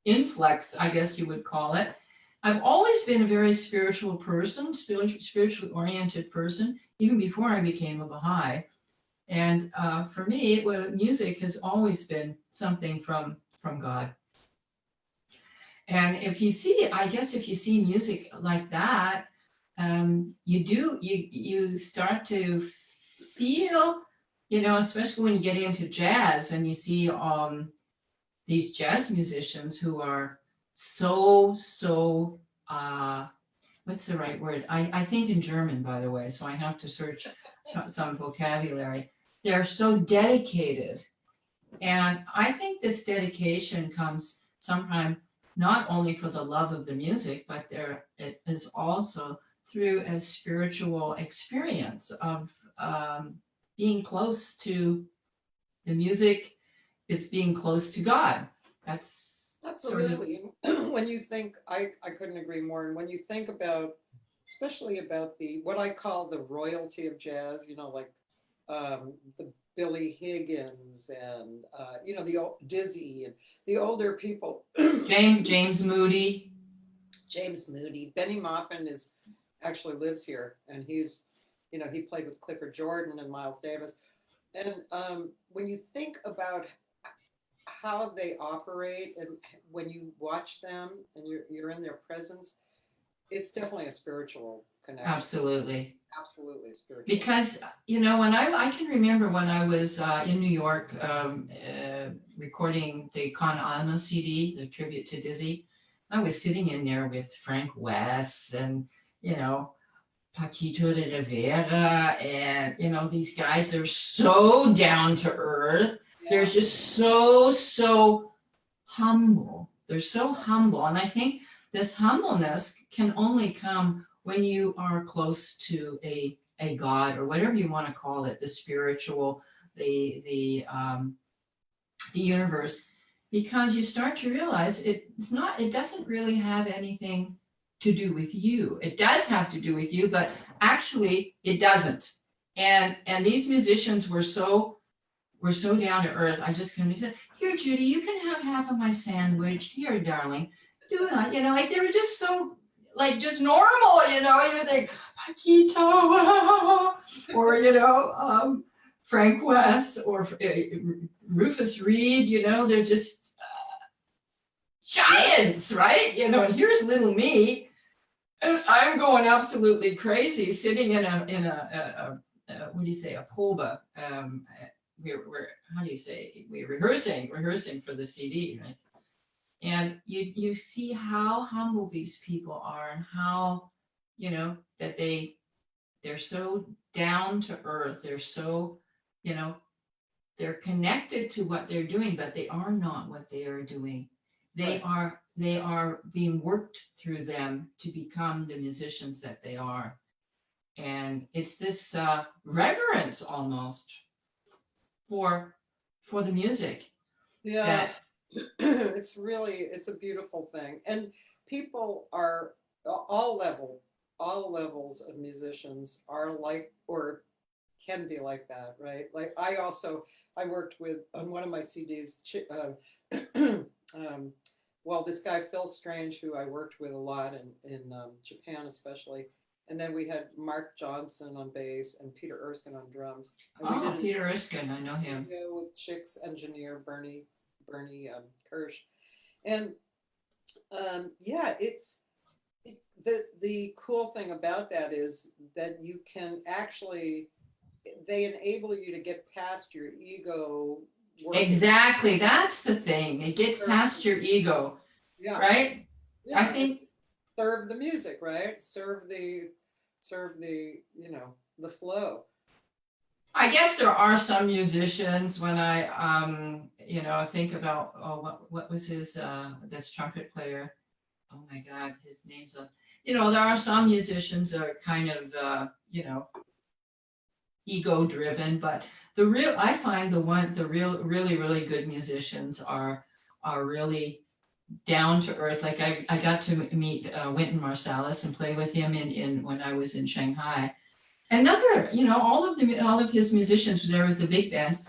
influx, I guess you would call it. I've always been a very spiritual person, spiritually oriented person, even before I became a Baha'i. And for me, music has always been something from God. And if you see music like that, you start to feel, especially when you get into jazz and you see these jazz musicians who are so what's the right word? I think in German, by the way, so I have to search some vocabulary. They're so dedicated. And I think this dedication comes sometimes not only for the love of the music, but it is also through a spiritual experience of being close to the music. It's being close to God. That's absolutely. When you think, I couldn't agree more. And when you think about, especially about what I call the royalty of jazz, like the Billy Higgins and the old Dizzy and the older people. James Moody. Benny Maupin actually lives here, and he's, he played with Clifford Jordan and Miles Davis. And when you think about how they operate, and when you watch them and you're in their presence, it's definitely a spiritual connection. Absolutely spiritual. Because when I can remember when I was in New York recording the Con Alma CD, the tribute to Dizzy. I was sitting in there with Frank West and Paquito de Rivera and these guys. They're so down to earth. Yeah. They're just so humble. They're so humble, and I think this humbleness can only come when you are close to a God, or whatever you want to call it, the spiritual, the universe, because you start to realize it doesn't really have anything to do with you. It does have to do with you, but actually it doesn't. And these musicians were so down to earth. I just couldn't say, here, Judy, you can have half of my sandwich. Here, darling, do that. Like they were just so, like, just normal, you think, Paquito, or, Frank West or Rufus Reed, they're just giants, right? And here's little me, and I'm going absolutely crazy, sitting in a what do you say, a proba. We're how do you say, we're rehearsing for the CD, right? And you see how humble these people are, and how that they're so down to earth. They're so they're connected to what they're doing, but they are not what they are doing. They are being worked through them to become the musicians that they are. And it's this reverence almost for the music. Yeah. It's a beautiful thing. And people are all levels of musicians are like, or can be like that, right? Like I worked with on one of my CDs, well, this guy Phil Strange, who I worked with a lot in Japan especially, and then we had Mark Johnson on bass and Peter Erskine on drums. And we did Peter Erskine, I know him. With Chick's engineer Bernie Kirsch, and yeah, the cool thing about that is that you can actually, they enable you to get past your ego. Exactly, that's the thing. It gets past your ego, right? Yeah. I think serve the music, right? Serve the the flow. I guess there are some musicians when I think about what was his this trumpet player. Oh my God, his name's there are some musicians that are kind of ego driven, but I find the really good musicians are really down to earth. Like I got to meet Wynton Marsalis and play with him in when I was in Shanghai. Another, all of his musicians were there with the big band,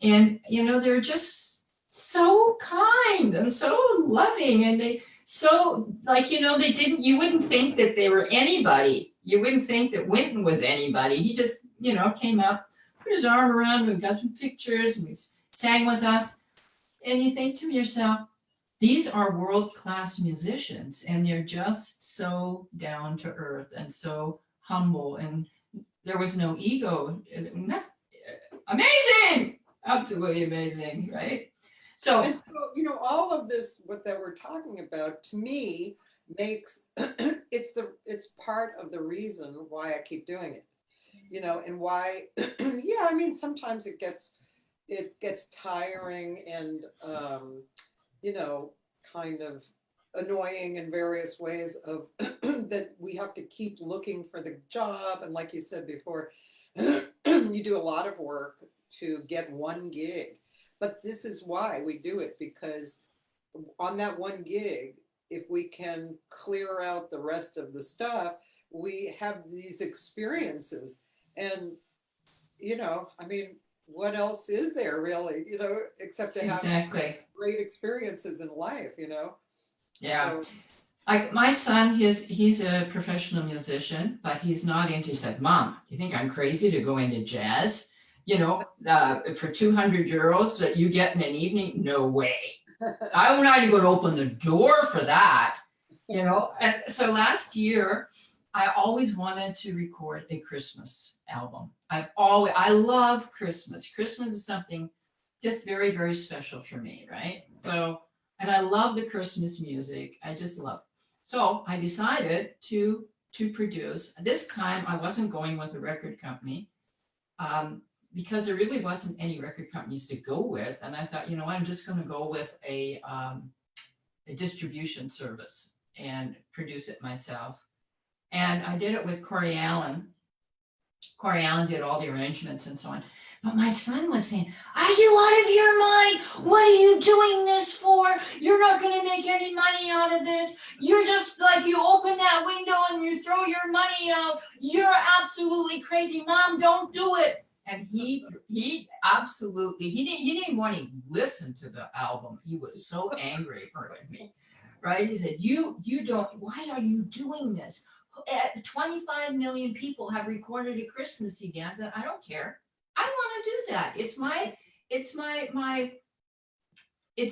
and they're just so kind and so loving, and they so they didn't. You wouldn't think that they were anybody. You wouldn't think that Wynton was anybody. He just came up, put his arm around, we got some pictures, and we sang with us, and you think to yourself, these are world-class musicians, and they're just so down to earth and so humble, and there was no ego. Amazing, absolutely amazing, right? So all of this, what that we're talking about, to me makes it's part of the reason why I keep doing it, and why I mean, sometimes it gets tiring and kind of annoying in various ways of that we have to keep looking for the job, and like you said before, you do a lot of work to get one gig, but this is why we do it, because on that one gig, if we can clear out the rest of the stuff, we have these experiences, and I mean, what else is there really, except to have great experiences in life, Yeah. Like my son, he's a professional musician, but he's not into. He said, "Mom, you think I'm crazy to go into jazz? For 200 euros that you get in an evening? No way. I'm not even going to open the door for that." And so last year, I always wanted to record a Christmas album. I love Christmas. Christmas is something just very, very special for me, right? So, and I love the Christmas music. I just love it. So I decided to produce. This time I wasn't going with a record company because there really wasn't any record companies to go with. And I thought, I'm just going to go with a distribution service and produce it myself. And I did it with Corey Allen. Corey Allen did all the arrangements and so on. But my son was saying, "Are you out of your mind? What are you doing this for? You're not going to make any money out of this. You're just like, you open that window and you throw your money out. You're absolutely crazy. Mom, don't do it." And he absolutely, he didn't want to listen to the album. He was so angry with me, right? He said, you don't, why are you doing this? 25 million people have recorded a Christmas CD. I said, I don't care. I want to do that. It's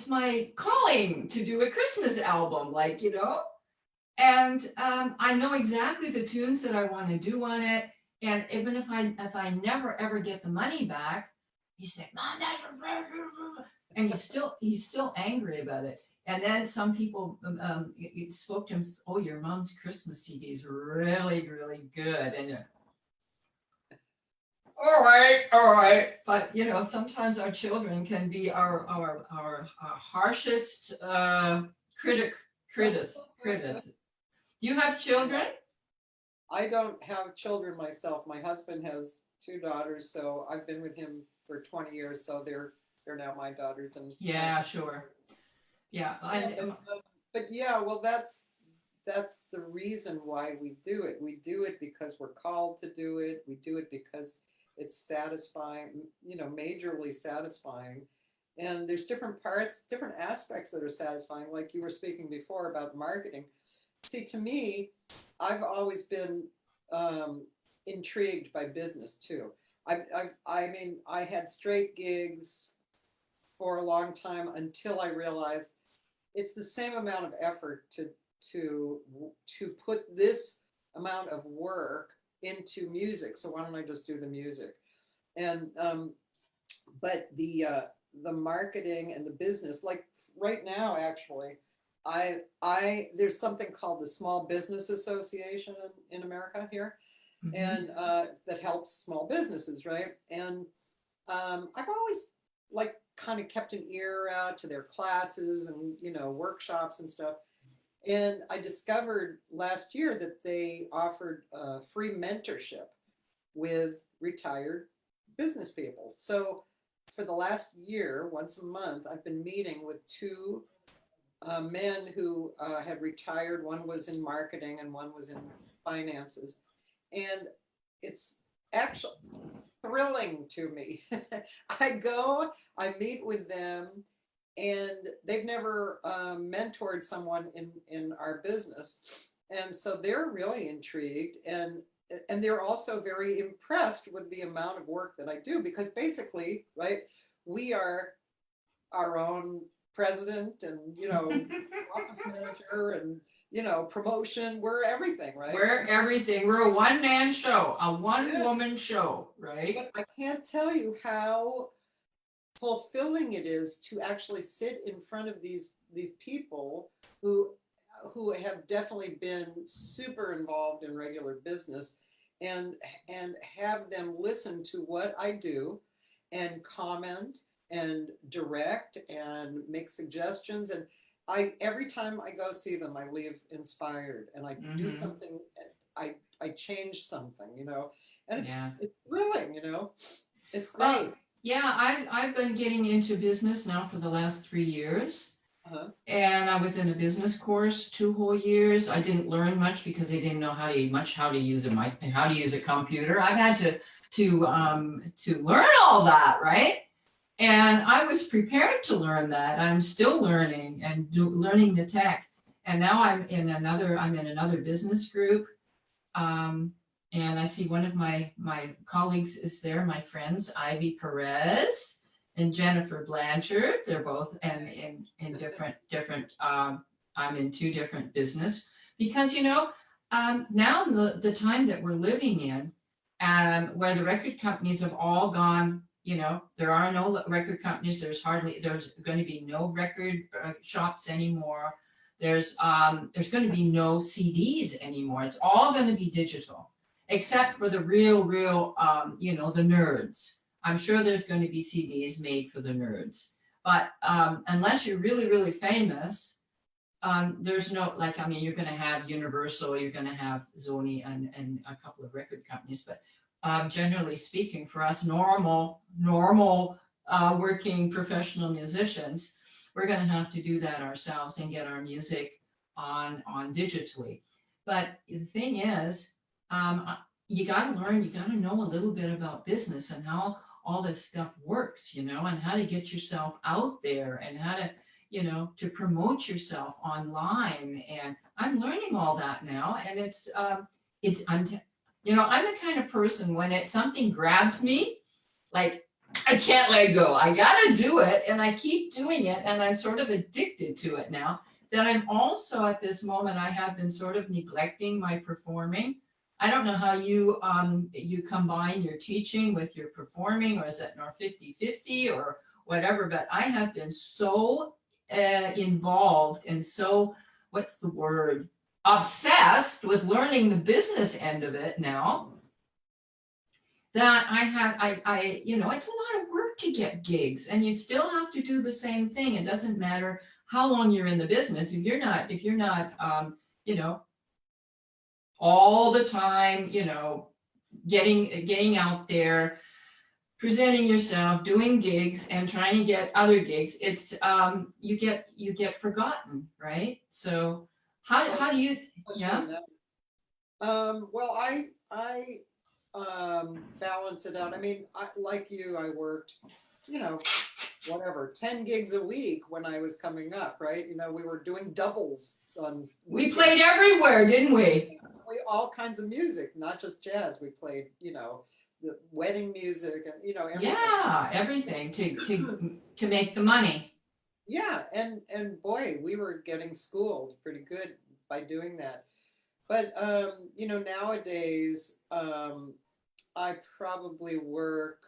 my calling to do a Christmas album, like, and I know exactly the tunes that I want to do on it. And even if I never ever get the money back, he said, Mom, that's and he's still angry about it. And then some people spoke to him, oh, your mom's Christmas CD is really, really good. And all right. But sometimes our children can be our harshest critic. Do you have children? I don't have children myself. My husband has 2 daughters, so I've been with him for 20 years, so they're now my daughters. And Yeah, sure. Yeah, but yeah, well, that's the reason why we do it. We do it because we're called to do it. We do it because it's satisfying, majorly satisfying. And there's different parts, different aspects that are satisfying, like you were speaking before about marketing. See, to me, I've always been intrigued by business too. I mean, I had straight gigs for a long time until I realized it's the same amount of effort to put this amount of work into music. So why don't I just do the music? And but the marketing and the business, like right now, actually, there's something called the Small Business Association in America here, and that helps small businesses, right? And I've always like kind of kept an ear out to their classes and workshops and stuff. And I discovered last year that they offered free mentorship with retired business people. So for the last year, once a month, I've been meeting with 2 men who had retired. One was in marketing and one was in finances. And it's actually thrilling to me. I meet with them, and they've never mentored someone in our business. And so they're really intrigued, and they're also very impressed with the amount of work that I do, because basically, right, we are our own president and, office manager and, promotion. We're everything, right? We're everything. We're a one-man show, a one-woman show, right? But I can't tell you how fulfilling it is to actually sit in front of these people who have definitely been super involved in regular business, and have them listen to what I do and comment and direct and make suggestions. And every time I go see them, I leave inspired, and I do something. I change something, and it's thrilling, it's great. Well, yeah, I've been getting into business now for the last 3 years. And I was in a business course 2 whole years. I didn't learn much because they didn't know how to use a computer. I've had to learn all that, right? And I was prepared to learn that. I'm still learning and learning the tech. And now I'm in another business group. And I see one of my colleagues is there, my friends, Ivy Perez and Jennifer Blanchard. They're both in different, I'm in 2 different business, because, now the time that we're living in, where the record companies have all gone, there are no record companies. There's going to be no record shops anymore. There's going to be no CDs anymore. It's all going to be digital, except for the real, the nerds. I'm sure there's going to be CDs made for the nerds, but unless you're really, really famous, there's no, you're going to have Universal, you're going to have Sony and a couple of record companies, but generally speaking, for us normal working professional musicians, we're going to have to do that ourselves and get our music on digitally. But the thing is, you got to learn, you got to know a little bit about business and how all this stuff works, and how to get yourself out there and how to, to promote yourself online. And I'm learning all that now. And I'm the kind of person, when something grabs me, like I can't let go. I gotta do it, and I keep doing it, and I'm sort of addicted to it now. That I'm also at this moment, I have been sort of neglecting my performing. I don't know how you combine your teaching with your performing, or is it more 50-50 or whatever, but I have been so involved and so, what's the word? Obsessed with learning the business end of it now that it's a lot of work to get gigs, and you still have to do the same thing. It doesn't matter how long you're in the business. If you're not you know, all the time, getting out there, presenting yourself, doing gigs and trying to get other gigs, it's you get forgotten, right? So how do you, yeah? Well, I balance it out. I mean, like you, I worked, you know, whatever, 10 gigs a week when I was coming up, right? We were doing doubles on We weekends. played everywhere, didn't we? All kinds of music, not just jazz. We played, the wedding music and, everything. Yeah, everything to make the money. Yeah, and boy, we were getting schooled pretty good by doing that. But nowadays, I probably work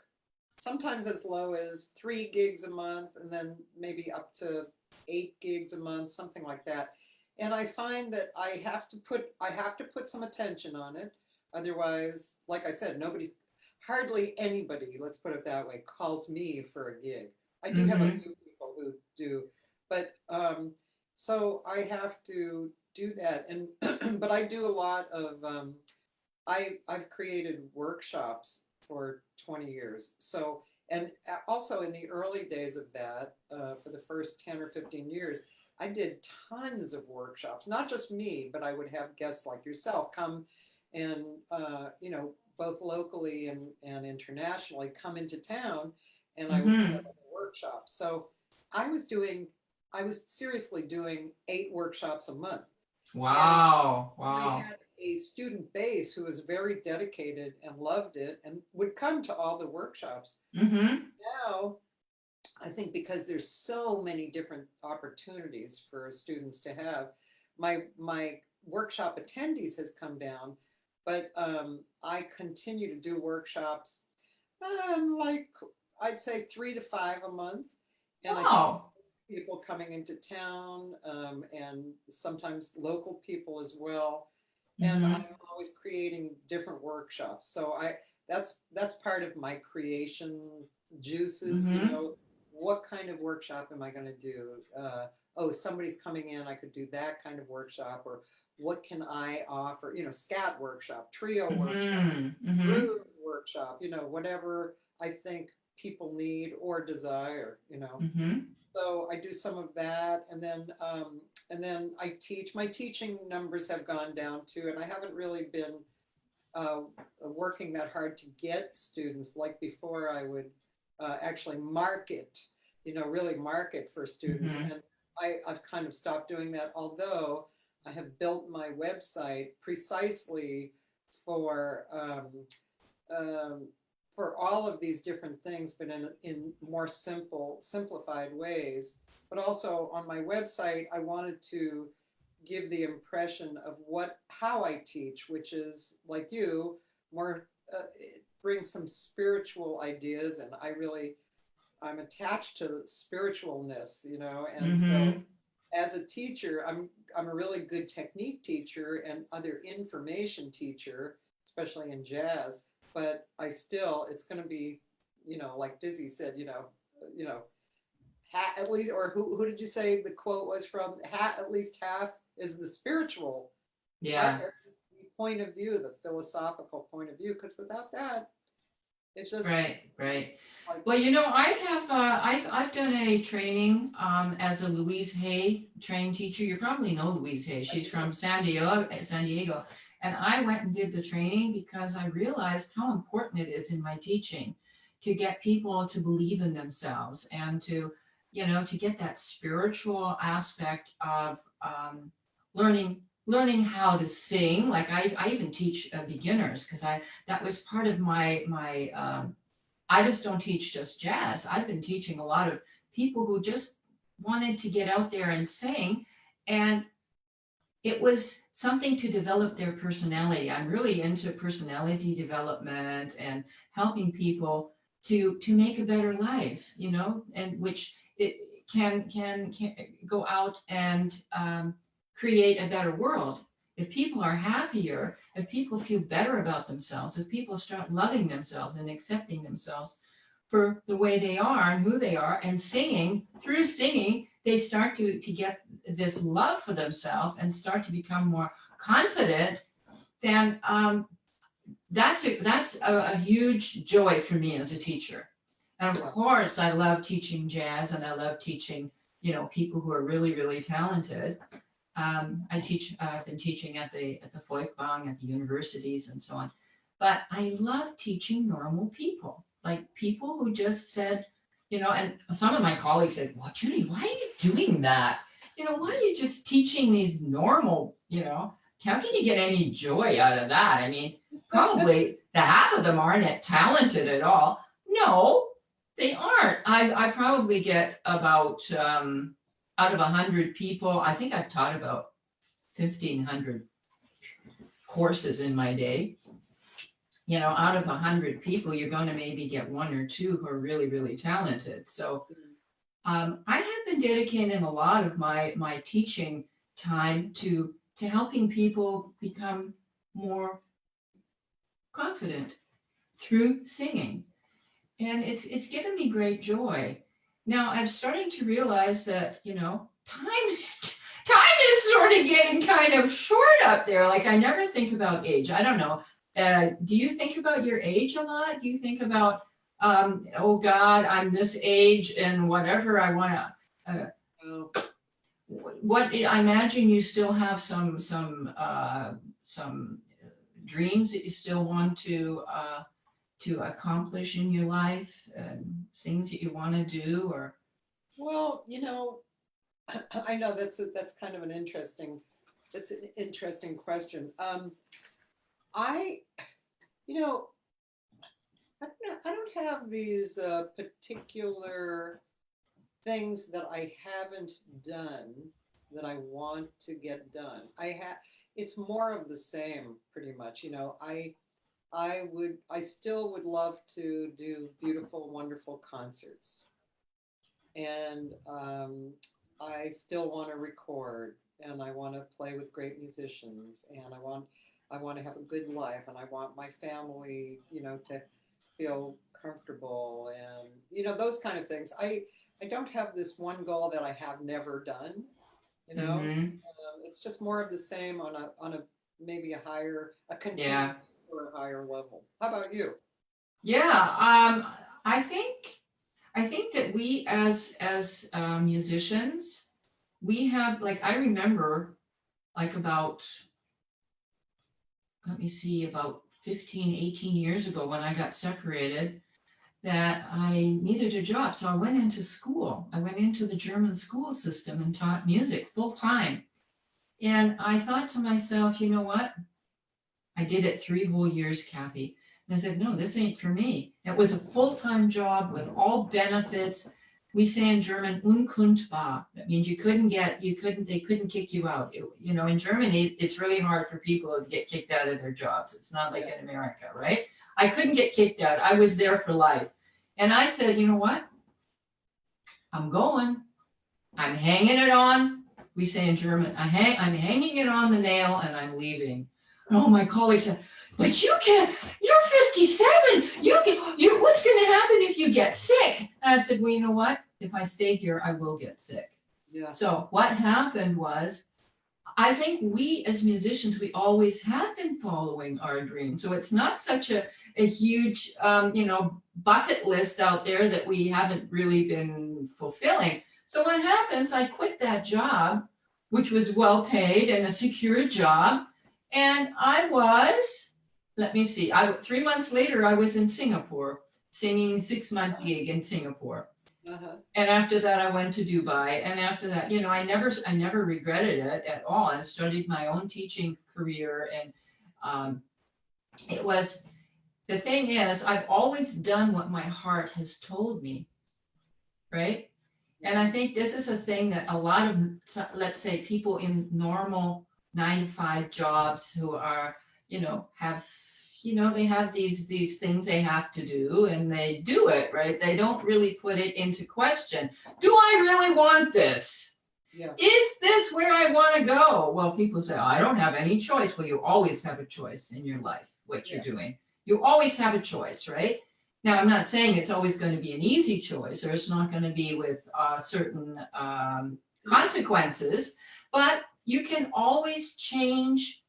sometimes as low as 3 gigs a month, and then maybe up to 8 gigs a month, something like that. And I find that I have to put some attention on it. Otherwise, like I said, hardly anybody, let's put it that way, calls me for a gig. I do have a Mm-hmm. few people who do, but so I have to do that. And but I do a lot of I've created workshops for 20 years. So, and also in the early days of that, for the first 10 or 15 years, I did tons of workshops, not just me, but I would have guests like yourself come and, both locally and internationally come into town, and I would set Mm-hmm. up a workshop. So I was doing, I was seriously doing 8 workshops a month. And Wow, I wow. had a student base who was very dedicated and loved it and would come to all the workshops. Mm-hmm. Now, I think because there's so many different opportunities for students to have, my workshop attendees has come down, but I continue to do workshops, like I'd say 3 to 5 a month, and I see Wow. people coming into town, and sometimes local people as well. And Mm-hmm. I'm always creating different workshops. So that's part of my creation juices. Mm-hmm. What kind of workshop am I going to do? Oh, somebody's coming in, I could do that kind of workshop. Or what can I offer? Scat workshop, trio workshop, Mm-hmm. Mm-hmm. groove workshop. Whatever I think people need or desire. Mm-hmm. So I do some of that, and then I teach. My teaching numbers have gone down too, and I haven't really been uh, working that hard to get students like before. I would actually market, really market for students, Mm-hmm. and I've kind of stopped doing that. Although I have built my website precisely for um, for all of these different things, but in more simplified ways. But also on my website, I wanted to give the impression of how I teach, which is like you, more bring some spiritual ideas, and I'm attached to spiritualness, and so Mm-hmm. as a teacher, I'm a really good technique teacher and other information teacher, especially in jazz. But it's going to be, like Dizzy said, you know, at least, or who did you say the quote was from? At least half is the spiritual part, Yeah. or the point of view, the philosophical point of view. Because without that, it's just Right, it's right. like, Well, I have I've done a training as a Louise Hay trained teacher. You probably know Louise Hay. I She's do. from San Diego, and I went and did the training because I realized how important it is in my teaching to get people to believe in themselves and to get that spiritual aspect of learning how to sing. Like I even teach beginners because I that was part of my I just don't teach just jazz. I've been teaching a lot of people who just wanted to get out there and sing. And it was something to develop their personality. I'm really into personality development and helping people to make a better life, and which it can go out and create a better world. If people are happier, if people feel better about themselves, if people start loving themselves and accepting themselves for the way they are and who they are, and through singing, they start to get this love for themselves and start to become more confident, then that's a huge joy for me as a teacher. And of course, I love teaching jazz, and I love teaching, people who are really, really talented. I've been teaching at the Feuchtwagen, at the universities and so on. But I love teaching normal people, like people who just said, and some of my colleagues said, well, Judy, why are you doing that? Why are you just teaching these normal, how can you get any joy out of that? I mean, probably the half of them aren't talented at all. No, they aren't. I probably get about, out of 100 people, I think I've taught about 1,500 courses in my day. Out of 100 people, you're going to maybe get one or two who are really, really talented. So I have been dedicating a lot of my teaching time to helping people become more confident through singing. And it's given me great joy. Now I'm starting to realize that, time is sort of getting kind of short up there. Like, I never think about age. I don't know. Do you think about your age a lot? Do you think about, oh God, I'm this age and whatever I want to, what I imagine you still have some dreams that you still want to accomplish in your life, and things that you want to do, or? Well, I know that's kind of an interesting question. I don't have these particular things that I haven't done that I want to get done. It's more of the same, pretty much. I still would love to do beautiful, wonderful concerts. And I still want to record, and I want to play with great musicians, and I want to have a good life, and I want my family, to feel comfortable, and those kind of things. I don't have this one goal that I have never done. It's just more of the same on a maybe a continued or a higher level. How about you? Yeah, I think that we as musicians, we have, like, I remember, like, about 15, 18 years ago, when I got separated, that I needed a job. So I went into school. I went into the German school system and taught music full time. And I thought to myself, you know what? I did it 3 whole years, Cathy. And I said, no, this ain't for me. It was a full-time job with all benefits. We say in German, unkündbar. That means they couldn't kick you out. In Germany, it's really hard for people to get kicked out of their jobs. It's not like in America, right? I couldn't get kicked out. I was there for life. And I said, you know what? I'm going. I'm hanging it on. We say in German, I'm hanging it on the nail, and I'm leaving. And all my colleagues said, but you can't, you're 57. What's going to happen if you get sick? And I said, well, you know what? If I stay here, I will get sick. Yeah. So what happened was, I think we as musicians, we always have been following our dream. So it's not such a huge, bucket list out there that we haven't really been fulfilling. So what happens, I quit that job, which was well paid and a secure job. And I was, 3 months later, I was in Singapore, singing 6-month gig in Singapore. Uh-huh. And after that, I went to Dubai. And after that, I never regretted it at all. I started my own teaching career. And it was the thing is, I've always done what my heart has told me, right? And I think this is a thing that a lot of, let's say, people in normal 9 to 5 jobs who are, have, they have these things they have to do and they do it, right? They don't really put it into question. Do I really want this? Yeah. Is this where I want to go? Well, people say, I don't have any choice. Well, you always have a choice in your life, what you're doing. You always have a choice, right? Now, I'm not saying it's always going to be an easy choice or it's not going to be with certain consequences, but you can always change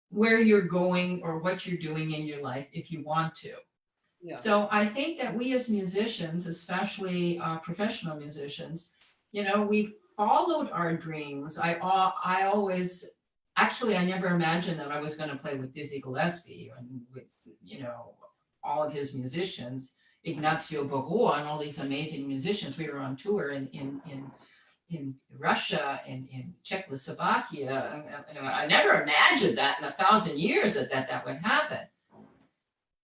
where you're going or what you're doing in your life if you want to. Yeah. So I think that we as musicians, especially professional musicians, we followed our dreams. I always, actually, I never imagined that I was going to play with Dizzy Gillespie and with, all of his musicians, Ignacio Barroa and all these amazing musicians. We were on tour in Russia and in Czechoslovakia. And I never imagined that in 1,000 years that would happen.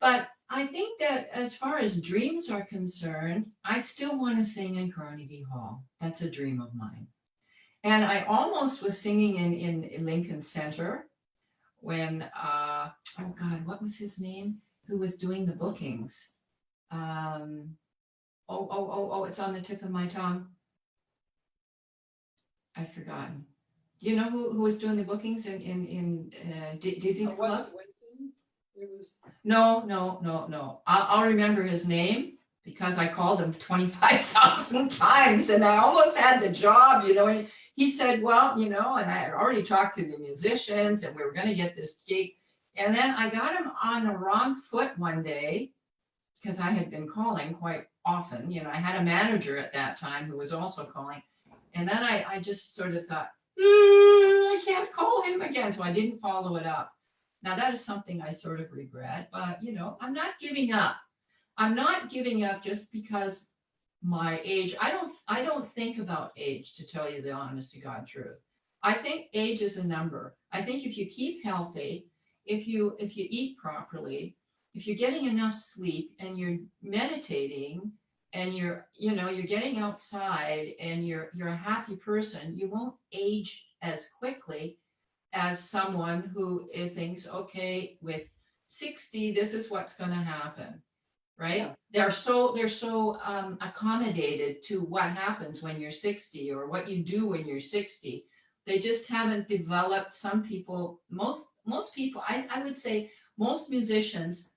But I think that as far as dreams are concerned, I still want to sing in Carnegie Hall. That's a dream of mine. And I almost was singing in Lincoln Center when, oh God, what was his name? Who was doing the bookings? It's on the tip of my tongue. I've forgotten. Do you know who was doing the bookings in Dizzy's Club? It was No. I'll remember his name because I called him 25,000 times and I almost had the job, And he said, well, and I had already talked to the musicians and we were going to get this gig. And then I got him on the wrong foot one day because I had been calling quite often. I had a manager at that time who was also calling. And then I just sort of thought, I can't call him again. So I didn't follow it up. Now that is something I sort of regret, but I'm not giving up. I'm not giving up just because my age. I don't think about age, to tell you the honest to God truth. I think age is a number. I think if you keep healthy, if you eat properly, if you're getting enough sleep and you're meditating and you're getting outside and you're a happy person, you won't age as quickly as someone who thinks, okay, with 60, this is what's going to happen, right? Yeah. They're so accommodated to what happens when you're 60 or what you do when you're 60. They just haven't developed. Some people, most people, I would say most musicians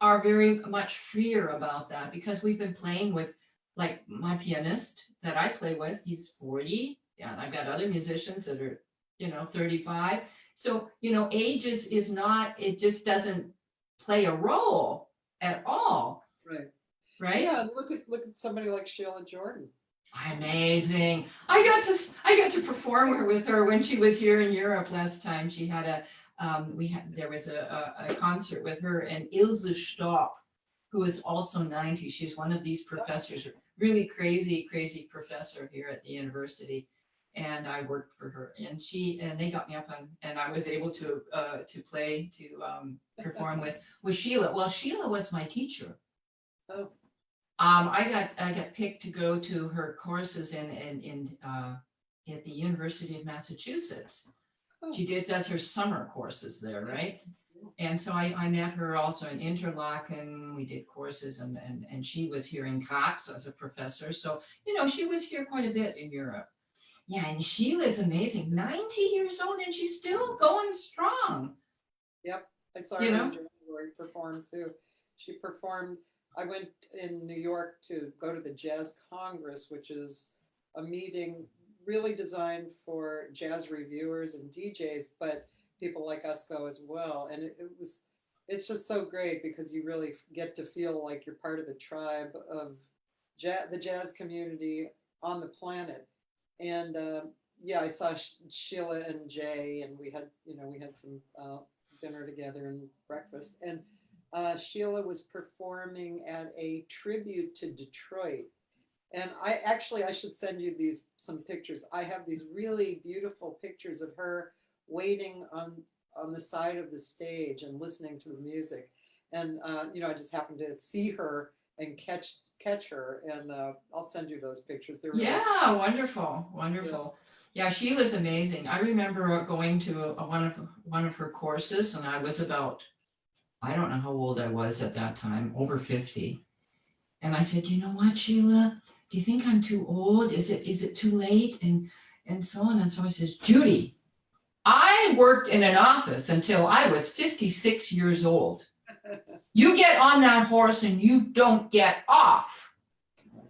are very much freer about that because we've been playing with, like my pianist that I play with, he's 40. Yeah, and I've got other musicians that are 35. So, age is not, it just doesn't play a role at all. Right. Right? Yeah, look at somebody like Sheila Jordan. Amazing. I got to perform with her when she was here in Europe last time. She had there was a concert with her and Ilse Stopp, who is also 90. She's one of these professors, really crazy professor here at the university. And I worked for her, and they got me up on, and I was able to perform with Sheila. Well, Sheila was my teacher. Oh. I got picked to go to her courses at the University of Massachusetts. Oh. She does her summer courses there, right? And so I met her also in Interlaken. We did courses, and she was here in Graz as a professor. So she was here quite a bit in Europe. Yeah, and Sheila's amazing. 90 years old, and she's still going strong. Yep, I saw her in January perform too. She performed. I went in New York to go to the Jazz Congress, which is a meeting really designed for jazz reviewers and DJs, but people like us go as well. And it's just so great because you really get to feel like you're part of the tribe of the jazz community on the planet. And I saw Sheila and Jay, and we had some dinner together and breakfast. And Sheila was performing at a tribute to Detroit. And I should send you some pictures. I have these really beautiful pictures of her waiting on the side of the stage and listening to the music. And I just happened to see her and catch her, and I'll send you those pictures. They're really Wonderful, wonderful. Yeah, Sheila's amazing. I remember going to one of her courses, and I was about, I don't know how old I was at that time, over 50. And I said, you know what, Sheila, do you think I'm too old? Is it too late? And so on. And so I says, Judy, I worked in an office until I was 56 years old. You get on that horse and you don't get off.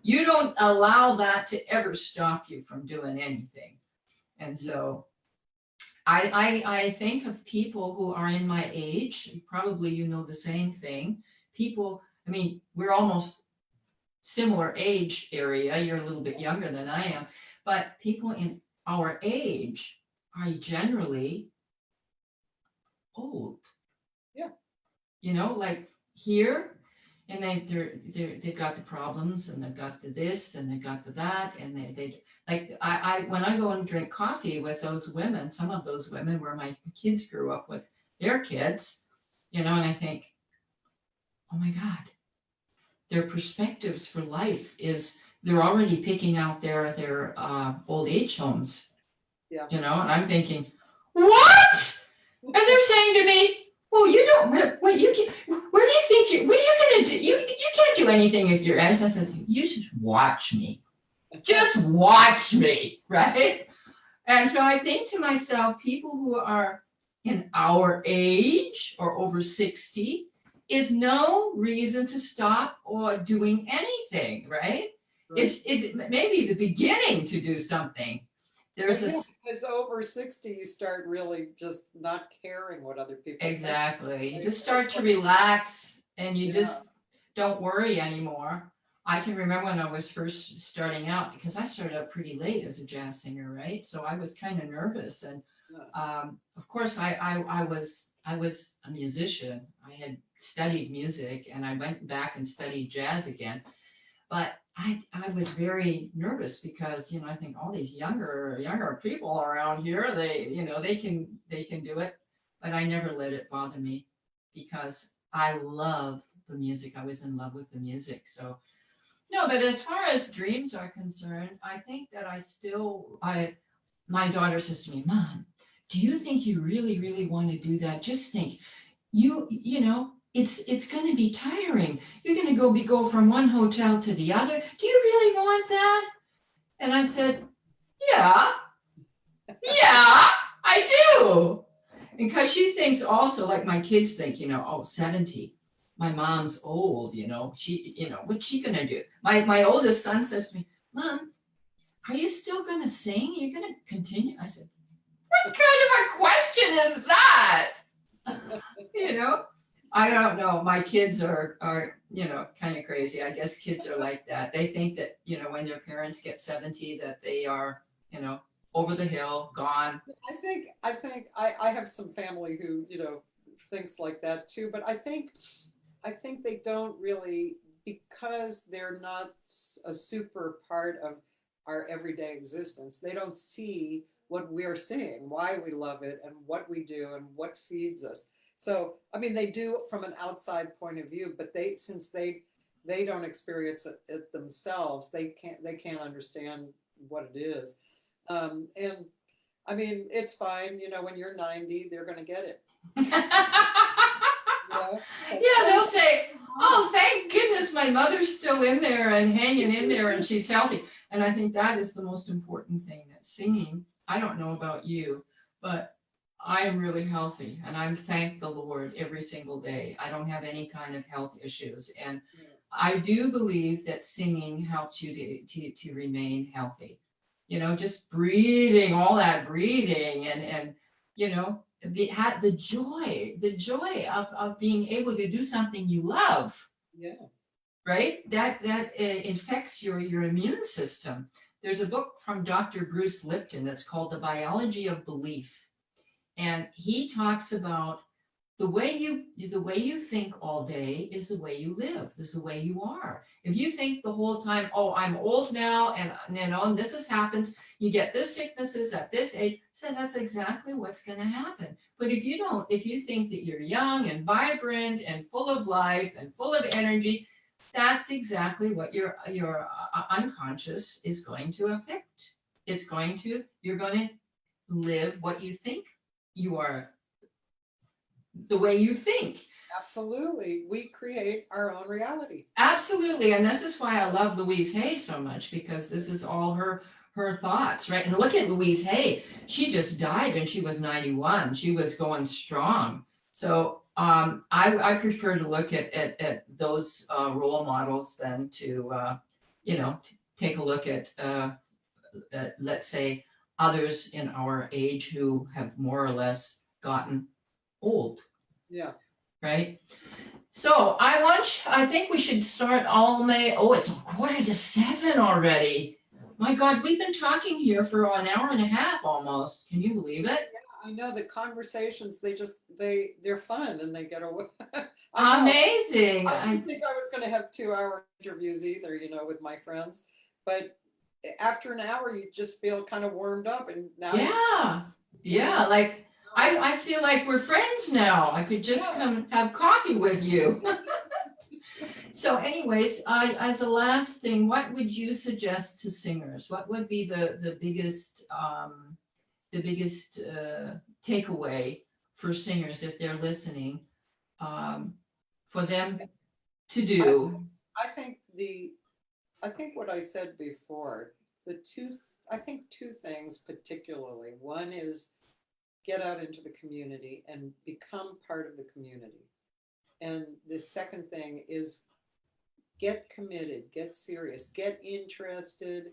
You don't allow that to ever stop you from doing anything. And so I think of people who are in my age, probably you know the same thing. People, I mean, we're almost similar age area. You're a little bit younger than I am, but people in our age are generally old. Yeah. Like here, and they've got the problems, and they've got the this, and they've got the that, and they like I when I go and drink coffee with those women, some of those women where my kids grew up with their kids, and I think, oh my God, their perspectives for life is they're already picking out their old age homes. Yeah. And I'm thinking, what? And they're saying to me, well, you don't, what you can, where do you think what are you going to do? You can't do anything with your ass. I said, you should watch me. Just watch me, right? And so I think to myself, people who are in our age or over 60 is no reason to stop or doing anything, right? It may be the beginning to do something. There's it's over 60, you start really just not caring what other people exactly. think. You just start to relax, and you just don't worry anymore. I can remember when I was first starting out, because I started out pretty late as a jazz singer, right? So I was kind of nervous, and of course I was a musician. I had studied music, and I went back and studied jazz again. But I was very nervous because, I think all these younger people around here, they can do it, but I never let it bother me because I love the music. I was in love with the music. So no, but as far as dreams are concerned, I think that my daughter says to me, Mom, do you think you really, really want to do that? Just think, it's going to be tiring. You're going to go from one hotel to the other. Do you really want that? And I said, yeah, I do. Because she thinks also, like my kids think, 70. My mom's old, she, what's she going to do? My oldest son says to me, Mom, are you still going to sing? You're going to continue? I said, what kind of a question is that? I don't know. My kids are kind of crazy. I guess kids are like that. They think that, when their parents get 70, that they are, over the hill, gone. I think I have some family who, thinks like that too, but I think they don't really, because they're not a super part of our everyday existence. They don't see what we're seeing, why we love it, and what we do, and what feeds us. So, I mean, they do from an outside point of view, but since they don't experience it themselves, they can't understand what it is. And I mean, it's fine. When you're 90, they're going to get it. Yeah, they'll say, oh, thank goodness my mother's still in there and hanging in there and she's healthy. And I think that is the most important thing, that singing, I don't know about you, but I am really healthy, and I'm thank the Lord every single day. I don't have any kind of health issues. And I do believe that singing helps you to remain healthy. Just breathing, all that breathing, and the joy of being able to do something you love. Yeah. Right? That infects your immune system. There's a book from Dr. Bruce Lipton that's called The Biology of Belief. And he talks about The way you think all day is the way you live, is the way you are. If you think the whole time, oh, I'm old now, and and this has happened, you get this sicknesses at this age, so that's exactly what's going to happen. But if you think that you're young and vibrant and full of life and full of energy, that's exactly what your unconscious is going to affect. You're going to live what you think you are, the way you think. Absolutely. We create our own reality. Absolutely. And this is why I love Louise Hay so much, because this is all her thoughts, right? And look at Louise Hay. She just died and she was 91. She was going strong. So I prefer to look at those role models than to, take a look at, let's say, others in our age who have more or less gotten old. Yeah. Right? So I think we should start all May. Oh, it's 6:45 already. My God, we've been talking here for an hour and a half almost. Can you believe it? I know the conversations, they're fun and they get away. Amazing. I didn't think I was going to have 2-hour interviews either, with my friends, but after an hour, you just feel kind of warmed up, and now. Yeah. Like I feel like we're friends now. I could just come have coffee with you. So anyways, as a last thing, what would you suggest to singers? What would be the biggest takeaway for singers if they're listening, for them to do? I think what I said before, I think two things particularly. One is get out into the community and become part of the community. And the second thing is get committed, get serious, get interested,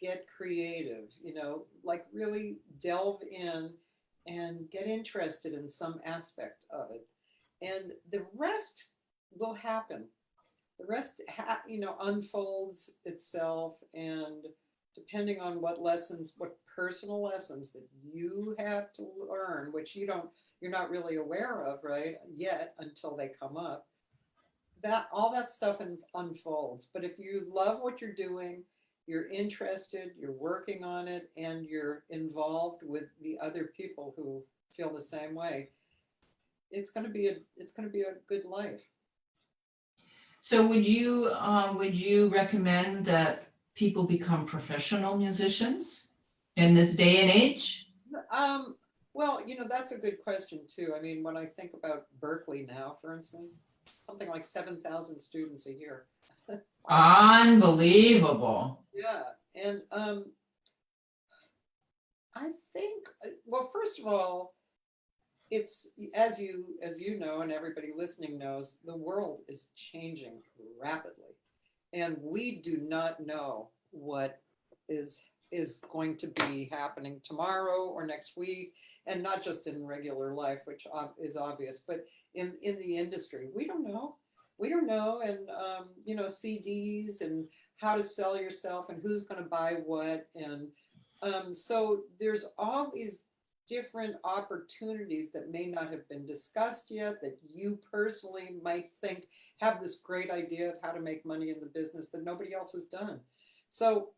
get creative, like really delve in and get interested in some aspect of it. And the rest will happen. The rest, unfolds itself. And depending on what personal lessons that you have to learn, which you're not really aware of, right, yet until they come up, all that stuff unfolds. But if you love what you're doing, you're interested, you're working on it, and you're involved with the other people who feel the same way, it's going to be a good life. So would you recommend that people become professional musicians in this day and age? Well, that's a good question too. I mean, when I think about Berkeley now, for instance, something like 7,000 students a year. Unbelievable. Yeah. And I think, well, first of all, it's as you know, and everybody listening knows, the world is changing rapidly, and we do not know what is going to be happening tomorrow or next week, and not just in regular life, which is obvious, but in the industry, we don't know. And CDs and how to sell yourself and who's going to buy what, and so there's all these different opportunities that may not have been discussed yet, that you personally might think have this great idea of how to make money in the business that nobody else has done. So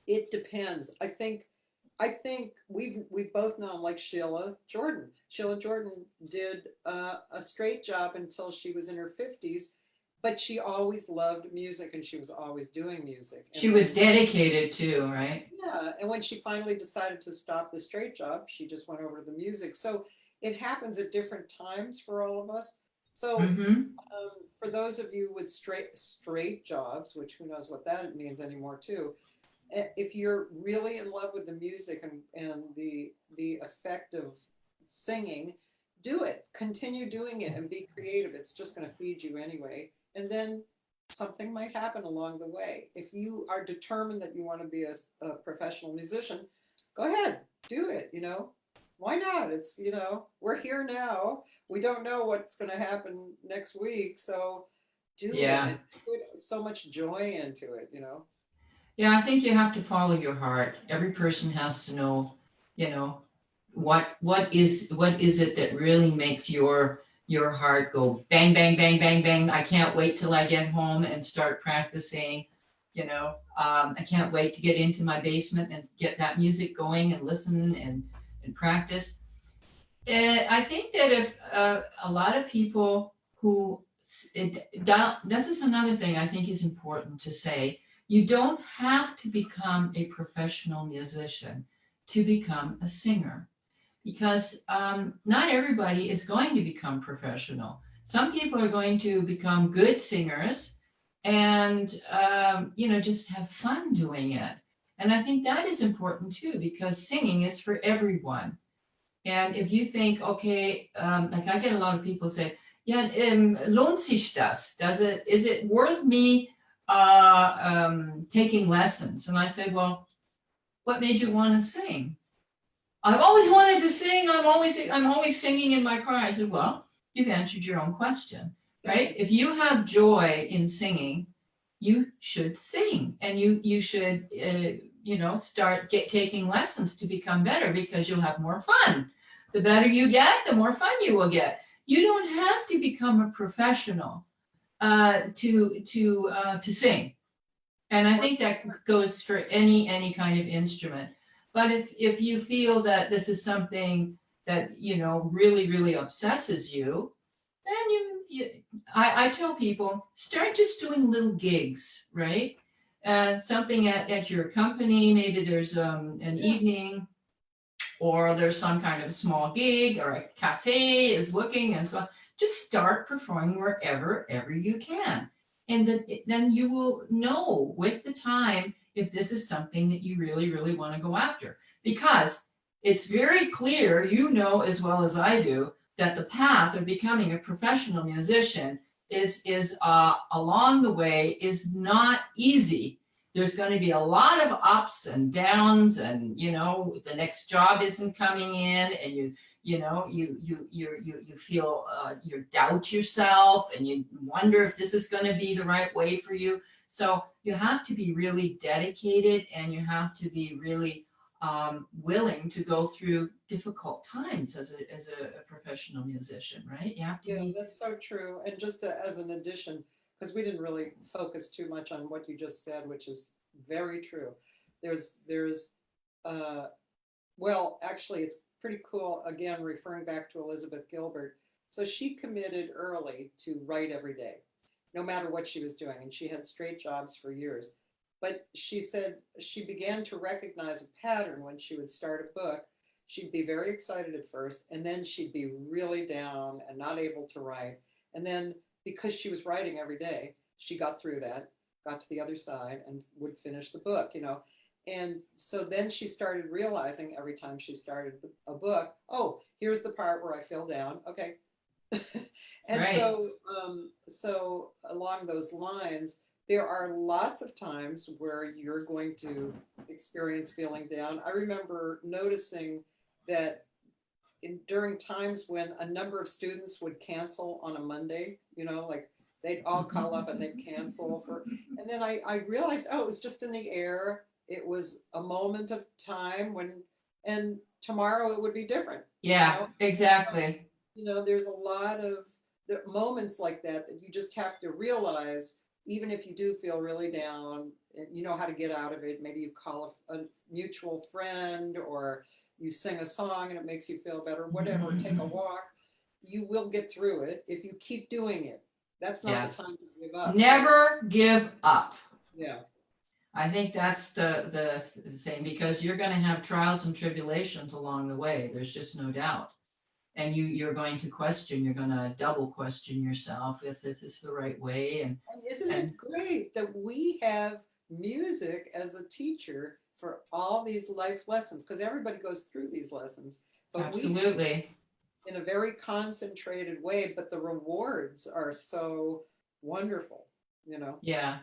it depends. I think we've both known, like Sheila Jordan. Sheila Jordan did a straight job until she was in her 50s, but she always loved music and she was always doing music. She was dedicated too, right? Yeah, and when she finally decided to stop the straight job, she just went over to the music. So it happens at different times for all of us. So for those of you with straight jobs, which who knows what that means anymore too, if you're really in love with the music and the effect of singing, do it. Continue doing it and be creative. It's just going to feed you anyway. And then something might happen along the way. If you are determined that you want to be a professional musician, go ahead, do it. Why not? It's, we're here now. We don't know what's going to happen next week. So do it. And put so much joy into it, Yeah, I think you have to follow your heart. Every person has to know, what is it that really makes your heart go bang, bang, bang, bang, bang? I can't wait till I get home and start practicing. I can't wait to get into my basement and get that music going and listen and practice. I think that if a lot of people who, this is another thing I think is important to say. You don't have to become a professional musician to become a singer, because not everybody is going to become professional. Some people are going to become good singers and, just have fun doing it. And I think that is important too, because singing is for everyone. And if you think, okay, like I get a lot of people say, yeah, lohnt sich das? Is it worth me taking lessons? And I say, well, what made you want to sing? I've always wanted to sing. I'm always singing in my car. I said, well, you've answered your own question, right? If you have joy in singing, you should sing, and you should, start taking lessons to become better, because you'll have more fun. The better you get, the more fun you will get. You don't have to become a professional to sing. And I think that goes for any kind of instrument. But if you feel that this is something that, really, really obsesses you, then I tell people, start just doing little gigs, right? Something at your company, maybe there's an evening, or there's some kind of small gig, or a cafe is looking, and so on. Just start performing wherever ever you can. And then you will know with the time if this is something that you really, really want to go after. Because it's very clear, as well as I do, that the path of becoming a professional musician is along the way is not easy. There's going to be a lot of ups and downs, and the next job isn't coming in, and you feel you doubt yourself, and you wonder if this is going to be the right way for you. So you have to be really dedicated, and you have to be really willing to go through difficult times as a professional musician, right? You have to be. That's so true. And just as an addition, because we didn't really focus too much on what you just said, which is very true. Well, actually, it's pretty cool. Again, referring back to Elizabeth Gilbert. So she committed early to write every day, no matter what she was doing. And she had straight jobs for years. But she said she began to recognize a pattern when she would start a book. She'd be very excited at first, and then she'd be really down and not able to write. And then because she was writing every day, she got through that, got to the other side, and would finish the book, And so then she started realizing every time she started a book, oh, here's the part where I fell down. Okay. And Right. so along those lines, there are lots of times where you're going to experience feeling down. I remember noticing that during times when a number of students would cancel on a Monday, like they'd all call up and they'd cancel and then I realized, oh, it was just in the air. It was a moment of time and tomorrow it would be different. Yeah, exactly. So, there's a lot of the moments like that you just have to realize, even if you do feel really down, you know how to get out of it. Maybe you call a mutual friend, or you sing a song and it makes you feel better, whatever, take a walk. You will get through it if you keep doing it. That's not the time to give up. Never give up. Yeah. I think that's the thing, because you're going to have trials and tribulations along the way. There's just no doubt. And you're going to double question yourself if this is the right way. And isn't it great that we have music as a teacher for all these life lessons? Because everybody goes through these lessons. But absolutely. In a very concentrated way, but the rewards are so wonderful, Yeah.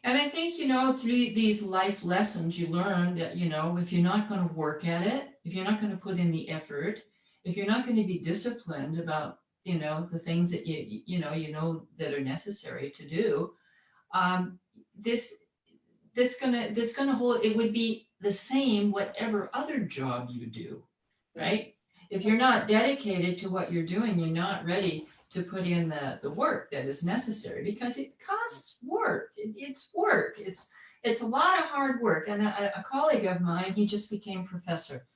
And I think, through these life lessons, you learn that, if you're not going to work at it, if you're not going to put in the effort, if you're not going to be disciplined about, the things that that are necessary to do, this gonna hold. It would be the same whatever other job you do. right? If you're not dedicated to what you're doing, you're not ready to put in the work that is necessary, because it costs work. It's work. It's a lot of hard work. And a colleague of mine, he just became professor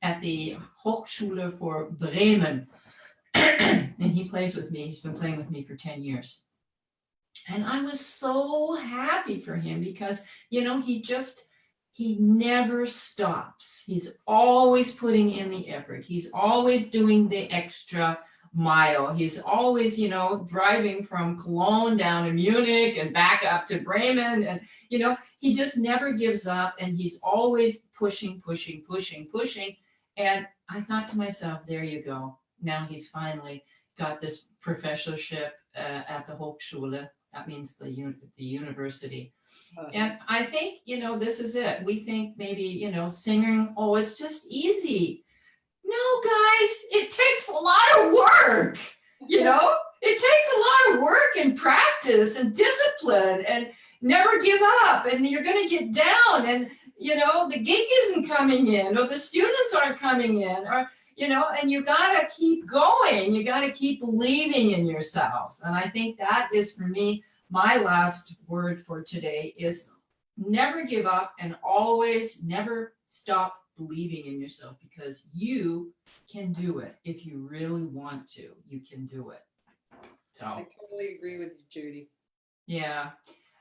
at the Hochschule for Bremen. And he plays with me. He's been playing with me for 10 years. And I was so happy for him because, he never stops. He's always putting in the effort. He's always doing the extra mile. He's always, driving from Cologne down to Munich and back up to Bremen. And, he just never gives up, and he's always pushing. And I thought to myself, there you go. Now he's finally got this professorship at the Hochschule. That means the university. And I think, this is it. We think maybe, singing, oh, it's just easy. No, guys, it takes a lot of work, It takes a lot of work and practice and discipline, and never give up, and you're going to get down, and, the gig isn't coming in, or the students aren't coming in, or, and you got to keep going. You got to keep believing in yourselves. And I think that is, for me, my last word for today is never give up, and always never stop believing in yourself, because you can do it. If you really want to, you can do it. So I totally agree with you, Judy. yeah.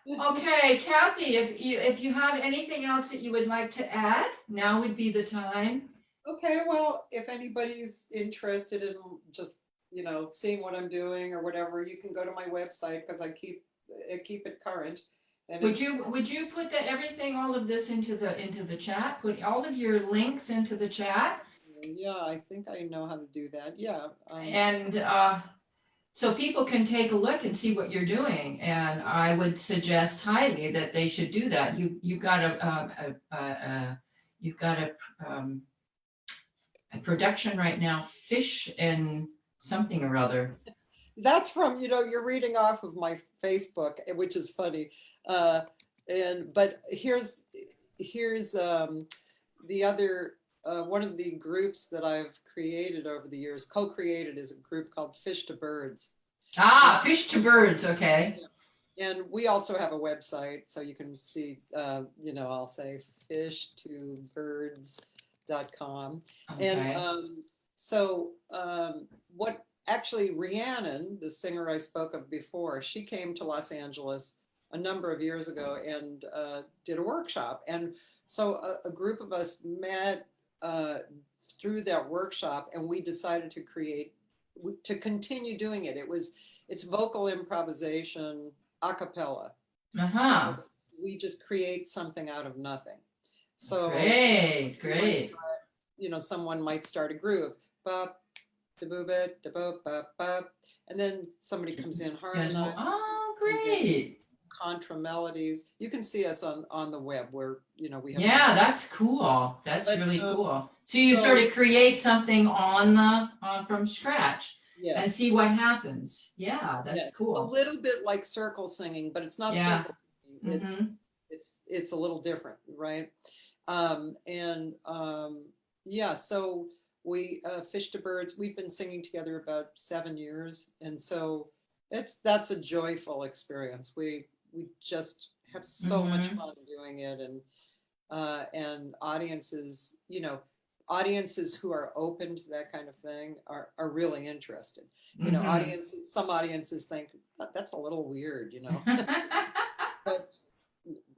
Okay, Cathy, if you have anything else that you would like to add, now would be the time. Okay, well, if anybody's interested in just, seeing what I'm doing or whatever, you can go to my website, because I keep it current. And would you put everything, all of this into the chat? Put all of your links into the chat? Yeah, I think I know how to do that. Yeah. And so people can take a look and see what you're doing. And I would suggest highly that they should do that. You've got a production right now, Fish and something or other. That's from, you're reading off of my Facebook, which is funny. But here's the other, one of the groups that I've created over the years, co-created, is a group called Fish to Birds. Fish to Birds. Okay. And we also have a website, so you can see, I'll say fishtobirds.com. Okay. And what actually, Rhiannon, the singer I spoke of before, she came to Los Angeles a number of years ago and did a workshop. And so a group of us met through that workshop, and we decided to continue doing it. It's vocal improvisation, a cappella. So we just create something out of nothing. So great. Someone might start a groove, bop, da boop it, da boop, bop, bop, and then somebody comes in harmonizing. Oh, great. Contra melodies. You can see us on the web where we have. Yeah, that's cool. That's really cool. So you sort of create something from scratch. Yes. And see what happens. Yeah, that's cool. A little bit like circle singing, but it's not circle singing. It's a little different, right? So we Fish to Birds, we've been singing together about 7 years, and so that's a joyful experience. We just have so much fun doing it, and audiences, audiences who are open to that kind of thing are really interested. Some audiences think that's a little weird, but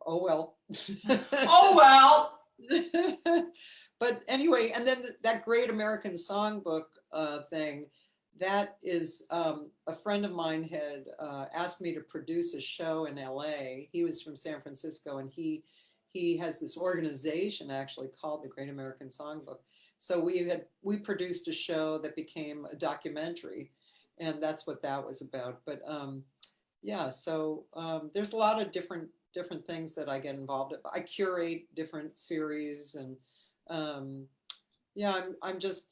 oh well. Oh well. But anyway, and then that Great American Songbook thing, that is a friend of mine had asked me to produce a show in LA. He was from San Francisco, and he has this organization actually called the Great American Songbook. So we produced a show that became a documentary, and that's what that was about. But so there's a lot of different things that I get involved in. I curate different series, and I'm just,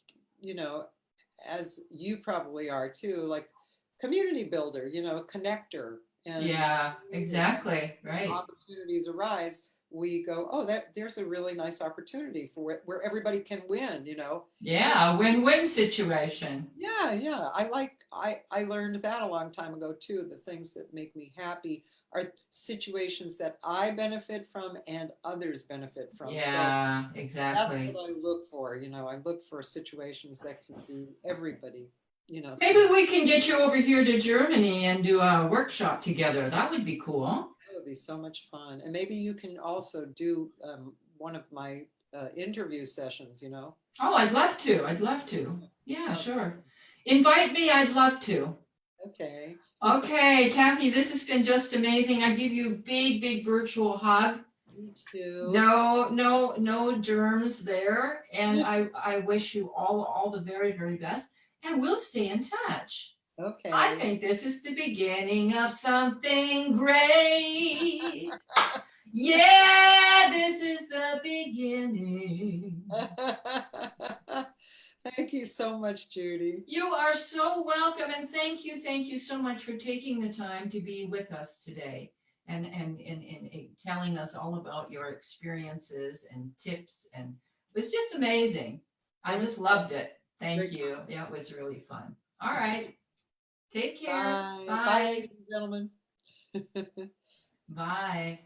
as you probably are too, like community builder, connector. And yeah, exactly. Right. opportunities arise, we go, oh, there's a really nice opportunity for where everybody can win, you know. Yeah, a win-win situation. Yeah. I learned that a long time ago too. The things that make me happy are situations that I benefit from and others benefit from. So Yeah, that's exactly. what I look for, you know. I look for situations that can do everybody, you know. So Maybe we can get you over here to Germany and do a workshop together. That would be cool. that would be so much fun. And maybe you can also do one of my interview sessions, you know. Oh, I'd love to. I'd love to. Yeah, That sure. Invite me. I'd love to. okay. Okay, Cathy, this has been just amazing. I give you a big, big virtual hug. Me too. No germs there. And I wish you all the very, very best. And we'll stay in touch. I Okay. think this is the beginning of something great. Yeah, this is the beginning. Thank you so much, Judy. You are so welcome, and thank you so much for taking the time to be with us today and telling us all about your experiences and tips. And it was just amazing. I just loved it. Thank Great you. conversation. Yeah, it was really fun. All right. Take care. Bye. Bye, Bye. ladies and gentlemen. Bye.